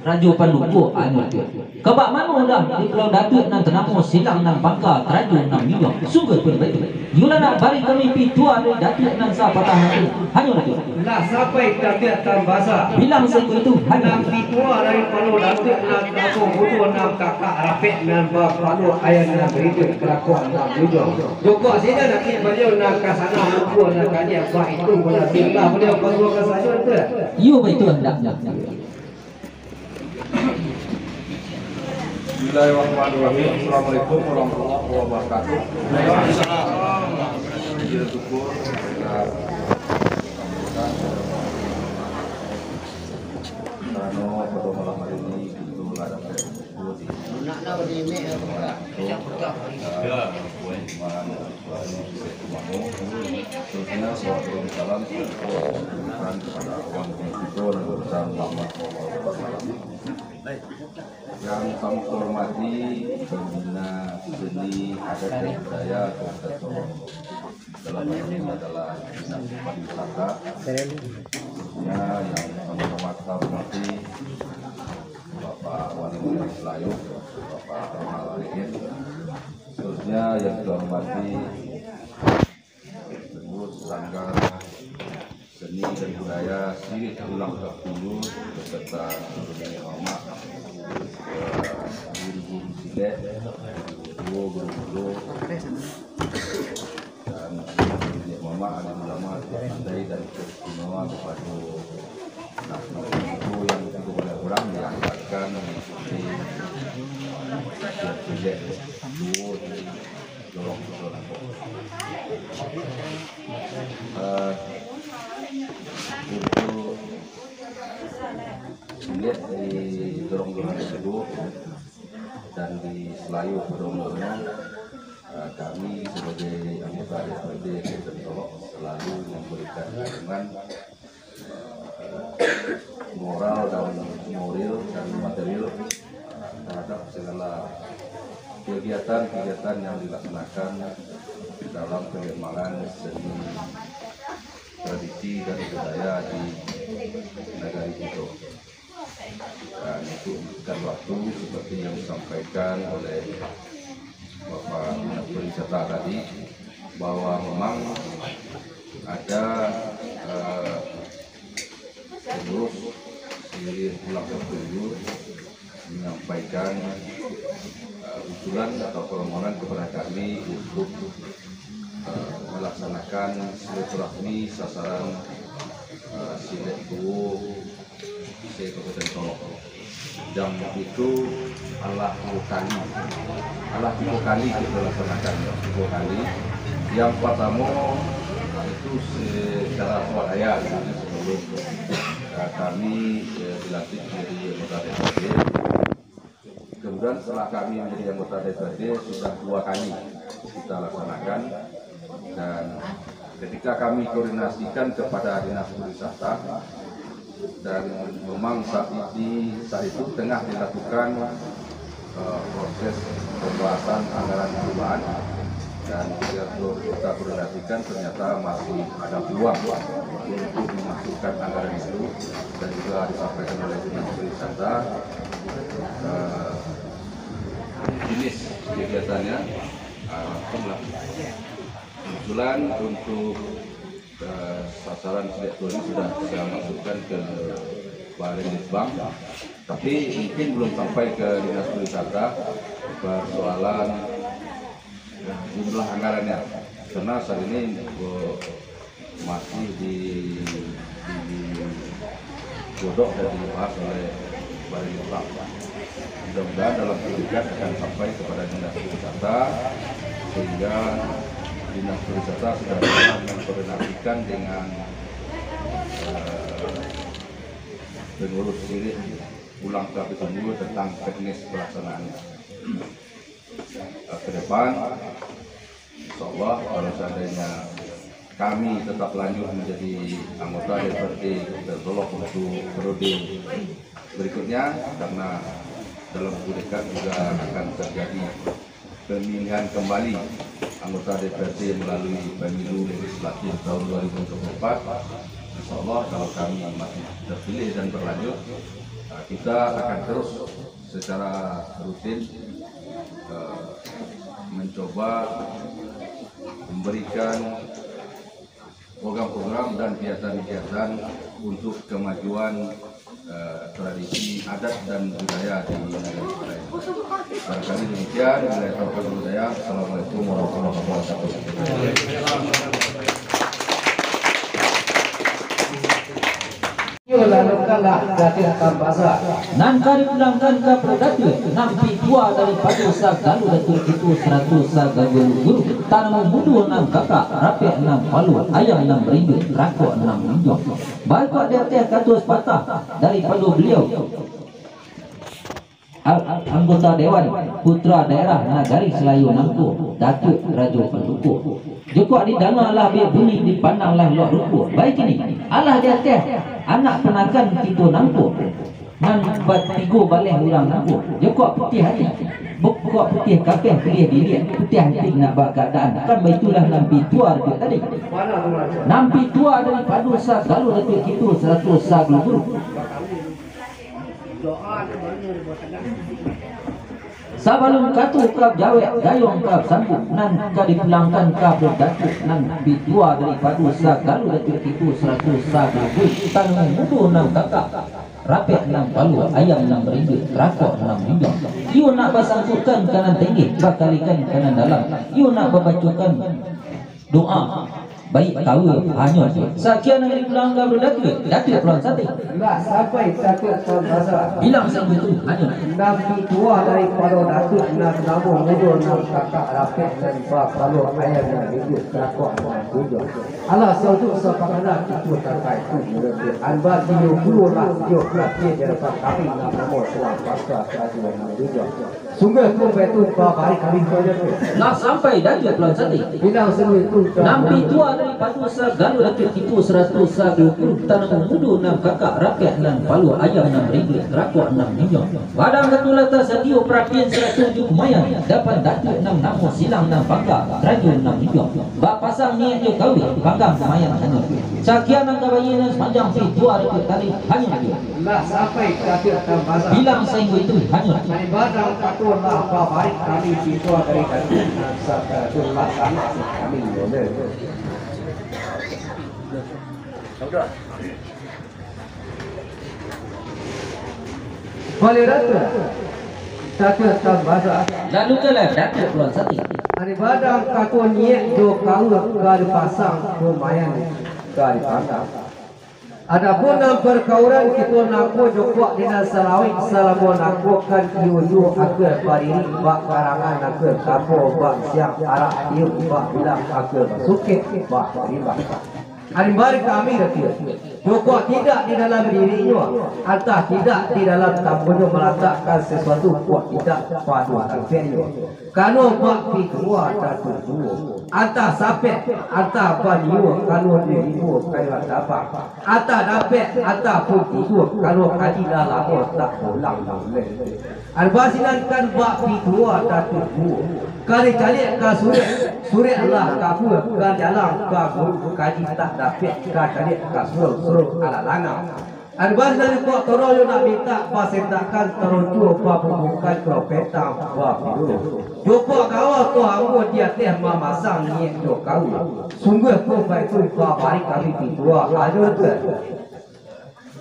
Rajo Paluku anu tu. Kebak mano dah di Pulau Datuk nan tenamu silang nan bangka Rajo nan minyak. Sungguh pun betul. Yulana bari kami pitua dari Datuk nan sa patah hati. Hanya tu. Lah sampai target tambasa. Bilang seperti itu hanya Pitua dari Palu Datuk nan aku butuh nam kakak rapid nan Palu ayah nan berikut kelakuan nan jujur. Joko sini nanti beliau nak kasana lupa nak kanya apa itu pula tinggal beliau perlu kasana tu. you betul hendaknya. Bismillahirrahmanirrahim. Assalamualaikum warahmatullahi wabarakatuh. Puji syukur karena pada malam hari ini itu ada tersebut di terusnya suatu salam kepada orang itu dan urusan Muhammad yang kami hormati pembina seni adat dan budaya Kabupaten Solo. Dalam hal ini adalah dinas pariwisata, khususnya yang kami hormati Bapak Wali Kota Selayu, Bapak Ronald Alikin, khususnya yang dihormati Pengurus Sanggar Seni dan Budaya Sirih Ulang Tahun beserta seluruh hormat guru-guru silet, guru-guru dan mama ada ulama pandai dan istimewa kepada guru yang itu boleh orang diangkatkan mengikuti silet guru di dorong-dorong. Untuk dilihat di dorong-dorong tersebut dan di Selayu dorong-dorongnya kami sebagai anggota DPRD Kabupaten Solo selalu memberikan dukungan moral dan moral dan material terhadap segala kegiatan-kegiatan yang dilaksanakan dalam pengembangan seni tradisi dan budaya di negara itu. Dan itu bukan waktu seperti yang disampaikan oleh Bapak Pariwisata tadi bahwa memang ada pengurus Sirih Ulang Tahun menyampaikan usulan atau permohonan kepada kami untuk melaksanakan silaturahmi sasaran silet tuwo Kabupaten Solo. Jam itu Allah 10 kali kita laksanakan 10 kali. Yang pertama itu secara swadaya sebelum kami dilantik menjadi anggota DPRD. Kemudian setelah kami menjadi anggota DPRD sudah 2 kali kita laksanakan, dan ketika kami koordinasikan kepada Dinas Pariwisata dan memang saat itu tengah dilakukan proses pembahasan anggaran perubahan, dan kita koordinasikan ternyata masih ada peluang untuk memasukkan anggaran itu, dan juga disampaikan oleh Dinas Pariwisata jenis kegiatannya langsunglah usulan untuk sasaran silet tuwo ini sudah saya masukkan ke Balai Litbang, tapi mungkin belum sampai ke Dinas Pariwisata persoalan jumlah anggarannya, karena saat ini masih digodok dan dibahas oleh Balai Litbang. Mudah-mudahan dalam waktu dekat akan sampai kepada Dinas Pariwisata, sehingga Dinas Pariwisata sudah pernah mengkoordinasikan dengan pengurus Sirih Ulang Tahun tentang teknis pelaksanaannya. Ke depan, insya Allah kalau seandainya kami tetap lanjut menjadi anggota DPRD Kabupaten Solo untuk periode berikutnya, karena dalam waktu dekat juga akan terjadi pemilihan kembali anggota DPRD melalui pemilu legislatif tahun 2024. Insya Allah kalau kami masih terpilih dan berlanjut, kita akan terus secara rutin mencoba memberikan program-program dan kegiatan-kegiatan untuk kemajuan tradisi adat dan budaya di negara kita ini. Barangkali demikian. Assalamualaikum warahmatullahi wabarakatuh. Nan kari pulangkan ke perdatu nampi tua daripada sagalu datuk itu 100 sagalu guru tanam mudu 6 kakak rapek 6 palu ayam 6 ringgit rakok 6 ringgit baiklah dia teh katus patah daripada beliau anggota Dewan Putra Daerah Nagari Selayu Nangku Datuk Rajo Penduku juga didanga Allah biar bunyi dipandanglah luar ruku baik ini Allah dia teh anak penakan kita Nangku nan buat tigo baleh orang Nangku juga putih hati buka putih kakek pilih dilihat putih hati nak buat keadaan kan baitulah nampi tua dia tadi nampi tua daripada sagalu datuk kita 100 sagalu guru sabalum katu kap jawe dayong kap sambut nan ka dipulangkan kap datuk nan bitua daripada sagalu datuk itu 100 sagalu tanung mudu 6 kakak rapek 6 palu ayam 6 ringgit rakok 6 ringgit you nak basangkukan kanan tinggi bakalikan kanan dalam you nak membacakan doa baik tahu hanya sekian yang dipulangkan datuk pulang sate Enggak sampai satu tahun masa. bilang sama itu hanya Nabi tua daripada datuk nak namun mudur nak kakak rapet dan kalau ayam yang hidup kelakon tujuh. Allah satu sepakana itu terkait itu murid. Anbar dia puluh lah dia pelatihan dia dapat kami nak namun tuan pasca satu yang tujuh. Sungguh tu betul hari kami kerja tu. nak sampai datuk pulang sate Bilang semua itu. nampi tua daripada sagalu datuk itu 100 sagalu tanam mudu 6 kakak rakyat 6 palu ayam 6 ringgit rakok 6 ringgit padang ketulata sadio perhatian 107 kumayan dapat datuk 6 namu silang 6 bangga rajo 6 ringgit bak pasang niat jo kahwin bangga kumayan hanya sekian angka bayinan sepanjang pi tua datuk tadi hanya dia Lah sampai datuk akan bahasa. bilang saya itu hanya Dari badang takut lah apa baik kami siswa dari datuk datuk laksana kami boleh. Boleh datuk. Datuk akan bahasa. lalu kalau datuk pulang sate Hari badang takut niat do kau kali pasang lumayan kali pasang. Adapun dalam perkauran kita naku jokok dina salawik salamo naku kan iu akal pariri bak karangan akal kapo bak siang arak iu bak bilang akal sukit bak riba. Hari mari kami rakyat jokok tidak di dalam dirinya atau tidak di dalam tamunya meletakkan sesuatu kuat tidak padu akhirnya. Kano bak pikua tatu atau sapet atau baniu kano dirimu kayu apa atau dapat atau pun tidur kalau kaji dalam tak pulang boleh. Albasinan kan bak pikua tatu kali-kali ka surat Allah kabur ka dalam ka kaji tak dapat kali ka suruh ala lana Arbas dari kok toro yo nak minta pasentakan teroncu apa bukan profeta wa dulu. Joko kawa to aku dia teh mamasang ni do kau. Sungguh ko baik tu pa bari kami tua ajo tu.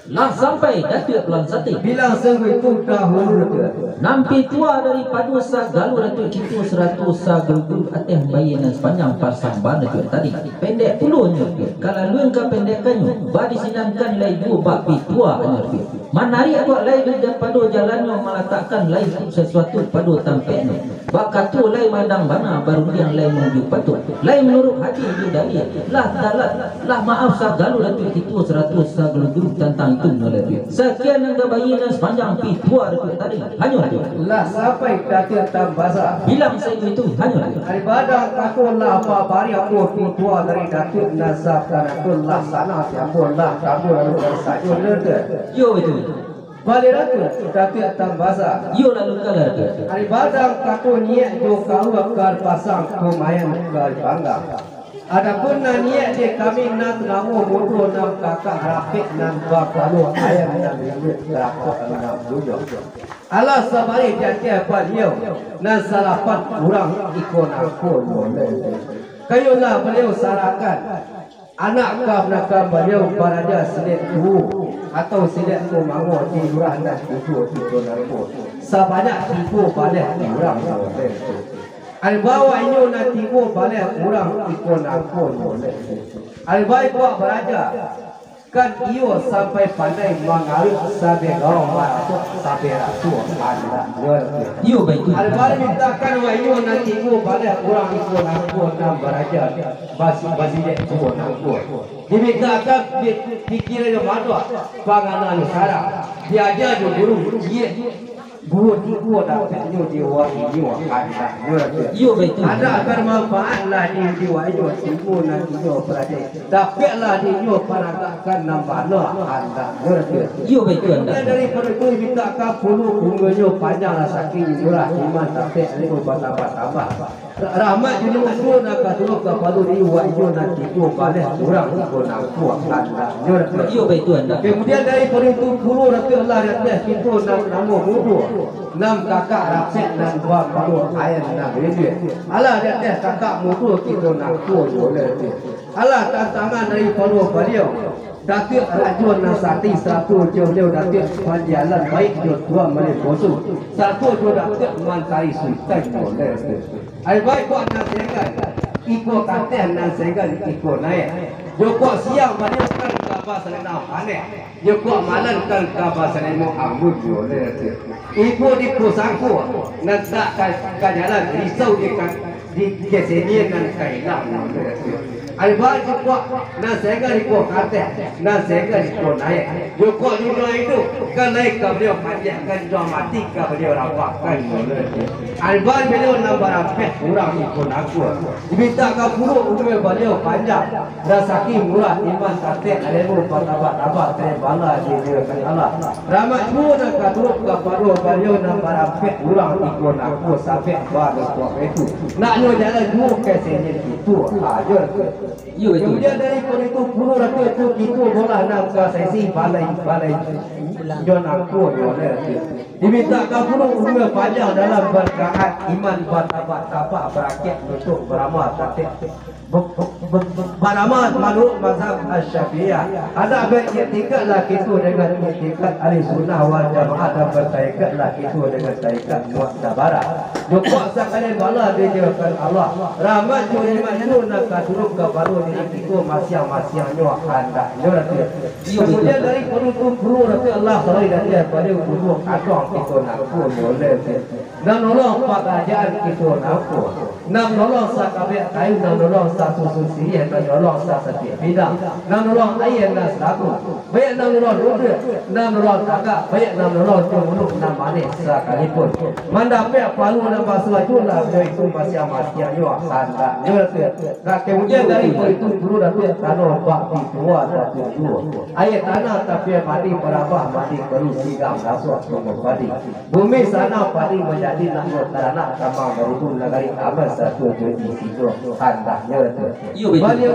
lah sampai datuk pulang sate Bilang sungguh itu dahulu tu. nampi tua daripada sagalu datuk kita 100 sagalu ateh bayinan sepanjang pasang ban datuk tadi pendek puluhnya kalau luang ke pendekannya badi sinankan lai dua bak pi tua hanya tu manari aku lai daripada jalannya meletakkan lai sesuatu pada tampaknya bak katu lai mandang bana baru yang lai menuju patut lai menurut hati dia dari lah maaf sagalu datuk kita 100 sagalu tentang itu melalui sekian angka bayinan sepanjang pi tua datuk tadi hanya tu Lah sampai datuk tam bahasa. bilang saya itu hanya tu Daripada aku lah apa bari aku tua dari datuk nasab dan aku lah sana aku lah kamu lalu saja lede. yo itu Balik datuk tam bahasa. yo lalu kalah tu Daripada aku niat do kau akar pasang lumayan kali bangga. Adapun niat dia kami nak ramu bodoh nak kakak rapik nan bakalu ayam nan ribut rakok nan duduk. Allah sabari janji beliau nan salapan kurang ikon aku boleh. Kayulah beliau sarakan anak kabnaka beliau berada silet tu atau silet tu mango di lurah dan tipu aku. Sebanyak tipu balik kurang boleh. Al-bawa inyo na tibo balik kurang ikon aku boleh. Al-baik buat beraja kan iyo sampai pandai mengalir sampai gaung masuk sampai rasul anda. Iyo baik. Al-baik mintakan wa inyo na tibo balik kurang ikon aku na beraja basi dek ikon aku. Dimintakan pikiran madwa panganan sarang diajar guru dia buat tipu dapat jiwa jiwa ada. Iyo baik. Ada bermanfaatlah di jiwa itu tipu nanti jiwa berada. Dapatlah di jiwa perangkatkan nambahlah anda. Iyo baik anda. Dari perlu minta kapulu bunganya panjanglah saking murah iman tapi ini bertambah-tambah. Rahmat jadi usul nak dulu kepada jiwa itu nanti jiwa balik kurang ikon aku anda. Iyo baik anda. Kemudian dari perlu puluh ratus Allah ratus itu nama mudu. 6 kakak rapset dan 2 baru air dan rindu. Allah di atas kakak mutu kita nak kuat boleh. Allah tantangan dari beliau. Datuk Rajun Nasati satu beliau datuk panjalan baik dua menit bosu. Satu datuk Mantari Sultan boleh. Ai baik kau nak segan. Ikut kata nak segan ikut naik. Joko siang balik kan kabar selena panen. Joko malam kan kabar selena ambut boleh. Ibu di pusangku nanti kan jalan risau di kesenian dan kailah. Albar joko nak segar ikut kata, nak segar ikut naik. Joko dunia itu kan naik ke beliau panjang kan jauh mati ke beliau rapatkan. Albar beliau nambah rapet kurang ikut aku. Diminta ke puluh umur beliau panjang. Rasaki murah iman kata alemu patah-patah terbala di diri Allah. Rahmat pun nak turut ke paruh beliau nambah rapet kurang ikut aku sampai pada waktu itu. Nak nyo jalan dua kesenian itu ajar. Iyo baik. Kemudian dari itu puluh ratus itu kita bola nak ke sesi balai John aku boleh. Diminta ke puluh umur panjang dalam berkaat iman tapak berakhir untuk beramal tatib beramal menurut mazhab Asy-Syafi'iyah. Ada beriktikadlah kita dengan iktikad ahli sunnah wal jamaah dan bertaikadlah kita dengan taikat mu'tabarah. Joko sekalian bala dijalankan Allah. Rahmat juri itu nak turun ke baru itu masing-masingnya anda. Kemudian dari perlu Allah selalu dia pada untuk adong kita nak boleh. Dan nolong pekerjaan kita nak. Nam nolong sakabek kayu, nam nolong susu sihir, nam nolong setiap bidang, nam nolong ayat dan selaku. Baik nam nolong rude, nam nolong kakak, baik nam nolong cumuluk, nam manis sekalipun. Mandapek palu dan basuh julah itu masing-masing juga anda. Nah kemudian dari itu guru dan tanah bakti tua satu dua. Ayat tanah tapi mati berapa mati perlu sigang dasar padi. Bumi sana padi menjadi nak tanah sama berhubung negari aman satu jadi situ handaknya. Iyo baik. Beliau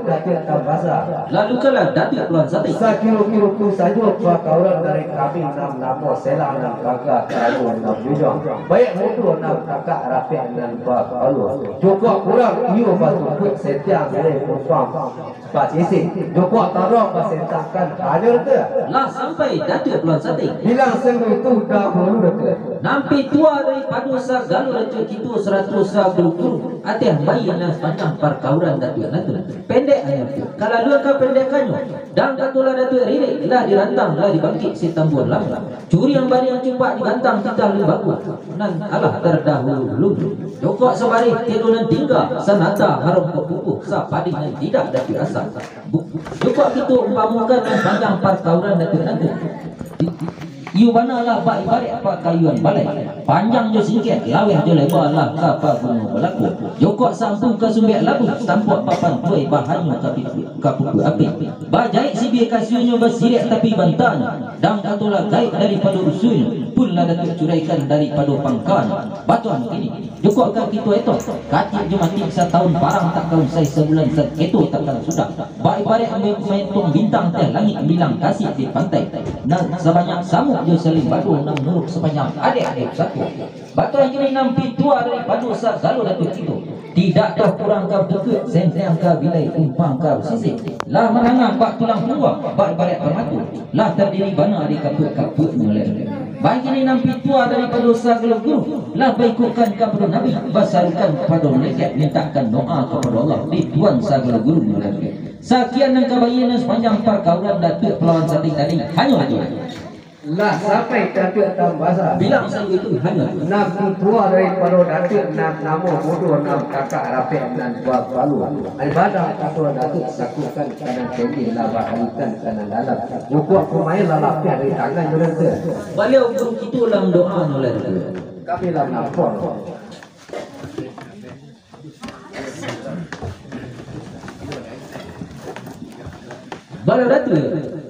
datuk tambasa. Lalu kalau datuk Puan Sati. Sakiro-kiro tu saja orang dari kami enam nama selang enam kakak kalau enam juga. Baik motor enam kakak rapi enam kalau. Joko kurang iyo batu put setiap dari perempuan. Pak Cisi. Joko taruh pasentakan hajar tu. Lah sampai datuk Puan Sati. Bilang semua itu dahulu tu. Nampi tua dari padusa galu rancuk itu 100 guru ateh bayi yang sepanjang perkauran datuk nanti pendek ayam tu. Kalau dua ke pendekannya dan katulah datuk ririk lah dirantang lah dibangkit si tambun lama. Curi yang bari yang cepat digantang kita lebih bagus. Nan Allah terdahulu. Joko sebari tiduran tinggal sanata harum kepupuh sapadi yang tidak datuk asal. Joko itu umpamukan sepanjang perkauran datuk nanti. Iu bana lah ba ibarat apa kayuan balai. Panjang jo singket, laweh jo lebar lah kapa gunung berlaku. Jokok sambung ke sumbek labu, tampuk papan tuai bahannya kapuku api. Bajai sibir kasiunyo bersirek tapi bantanya. Dang katola gaib daripada usunya, pun lah datuk curaikan daripada pangkanya. Batuan kini, jokok kan kita itu. Katik jo mati setahun parang tak kau sai sebulan seketu takkan sudah. Ba ibarat mentung bintang teh langit bilang kasih di pantai. Nah sebanyak samuk jo saling badu nang nuruk sepanjang adik-adik satu. Batu yang kini nampi tua daripada segala datuk itu. Tidak dah kurang kau deket senteng kau bilai umpang kau sisik. Lah merangang bak tulang punggung bak ibarat permatu. Lah terdiri bana di kaput-kaput mulai. Baik ini nampi tua daripada segala guru. Lah baikutkan kepada Nabi, basarkan kepada malaikat, mintakan doa kepada Allah di tuan segala guru mulai. Sekian yang kebayian sepanjang pergaulan datuk pelawan setting tadi hanya lagi. Lah sampai datuk tambasa Bilang saya itu hanya nak tua daripada datuk nak namo bodoh nak kakak rapek nan buat balu ibadah kata datuk sakukan kanan kiri laba halikan kanan dalam jukuk pemain lalapnya dari tangan berhenti beliau pun itu dalam doa mulai kami dalam napor beliau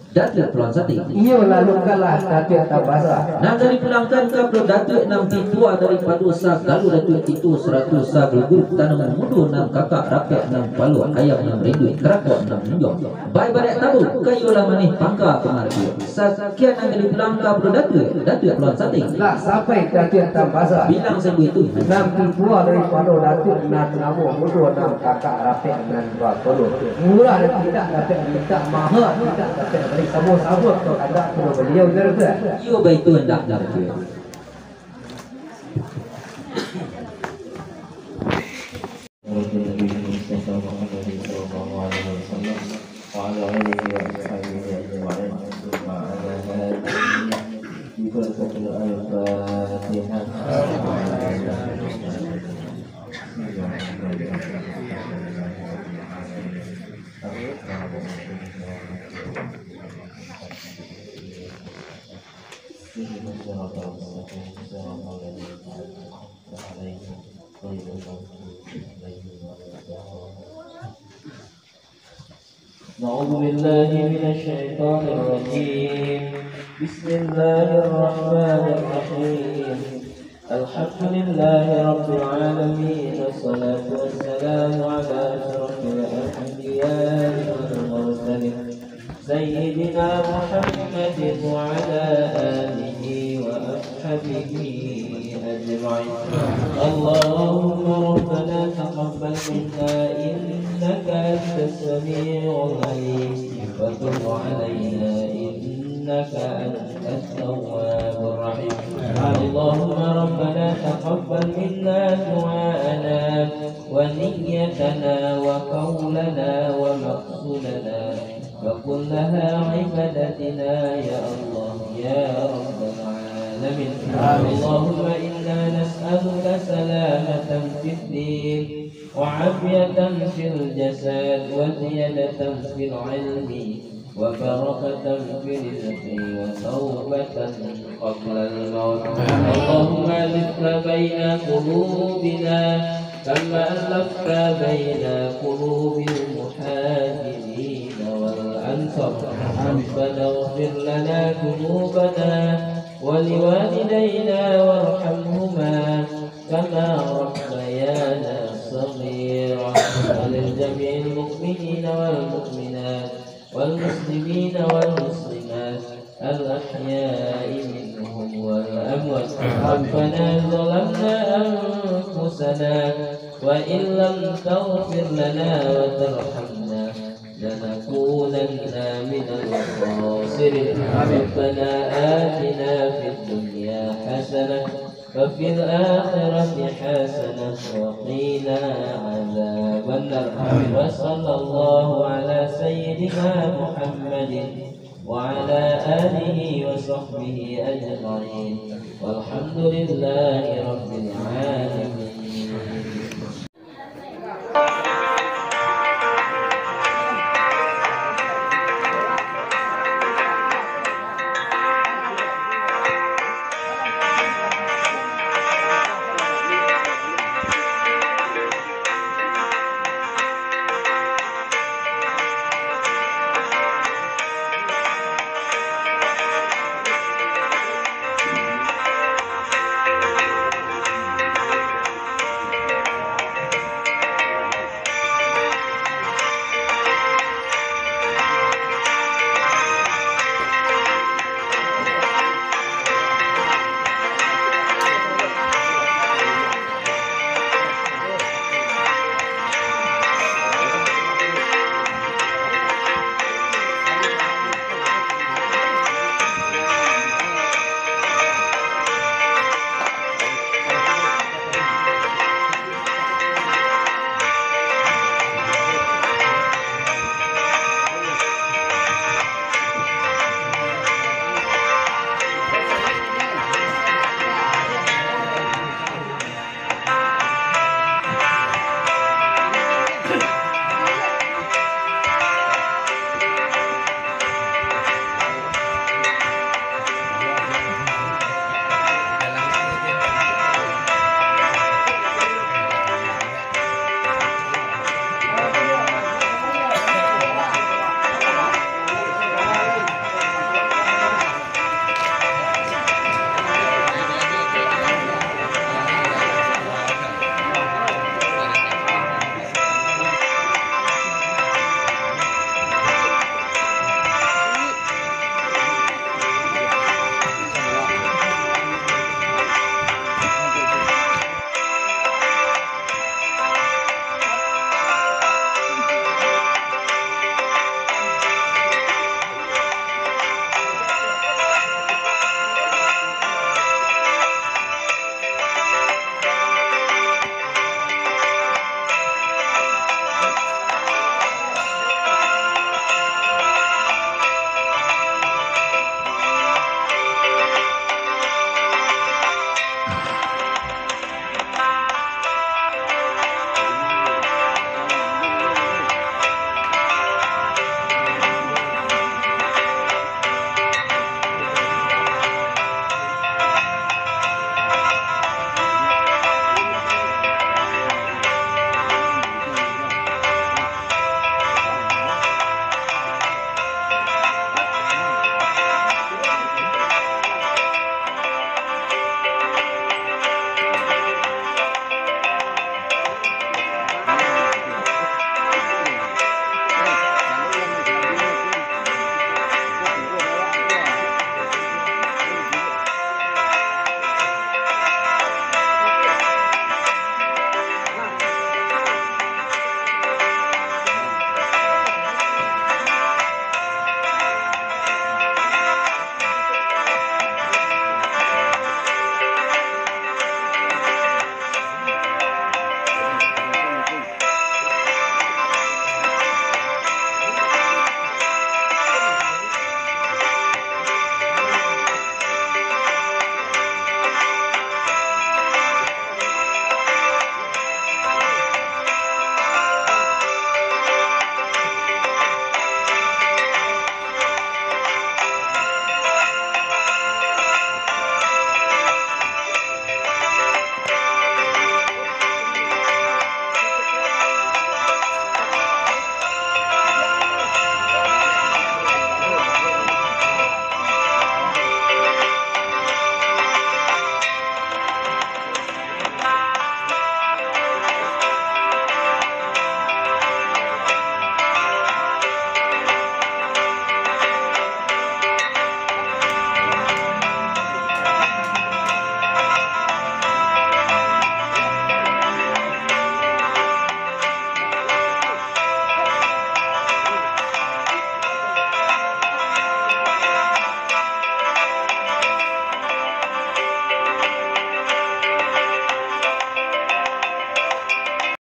Datuk Pulang Sati. Ia lalu kalah datuk tambasa. Nah dari pulangkan ke datuk enam titua daripada segala datuk itu 100 sagel guru tanaman mudu 6 kakak rapek 6 palu ayam 6 rindu kerakok 6 minjong. Baik badak tabu kayulah manih pangka pengarti. Sekian yang dari pulangkan ke datuk Pulang Sati. Lah sampai datuk tambasa. Bilang saya itu. Enam titua daripada datuk nak namo mudu 6 kakak rapek 6 palu. Murah dan tidak dapat minta mahal tidak dapat sama-sama tu ada kepada beliau juga. Yo baik tu hendak dah tu. أعوذ بالله من الشيطان الرجيم بسم الله الرحمن الرحيم الحمد لله رب العالمين والصلاة والسلام على أشرف الأنبياء والمرسلين سيدنا محمد وعلى آله وأصحابه أجمعين اللهم ربنا تقبل منا إنك أنت السميع العليم وتب علينا إنك أنت التواب الرحيم اللهم ربنا تقبل منا دعاءنا ونيتنا وقولنا ومقصودنا وكلها عبادتنا يا الله يا رب العالمين اللهم إنا نسألك سلامة في الدين وعافية في الجسد وزيادة في العلم وبركة في الرزق وتوبة قبل الموت اللهم ألف بين قلوبنا كما ألفت بين قلوب المهاجرين والأنصار ربنا اغفر لنا ذنوبنا ولوالدينا وارحمهما كما ربيانا صغيرا وللجميع المؤمنين والمؤمنات والمسلمين والمسلمات الأحياء منهم والأموات ربنا ظلمنا أنفسنا وإن لم تغفر لنا وترحمنا لنكونن من الخاسرين ربنا آتنا في الدنيا حسنة وفي الآخرة حسنة وقنا عذاب النار وصلى الله على سيدنا محمد وعلى آله وصحبه أجمعين والحمد لله رب العالمين.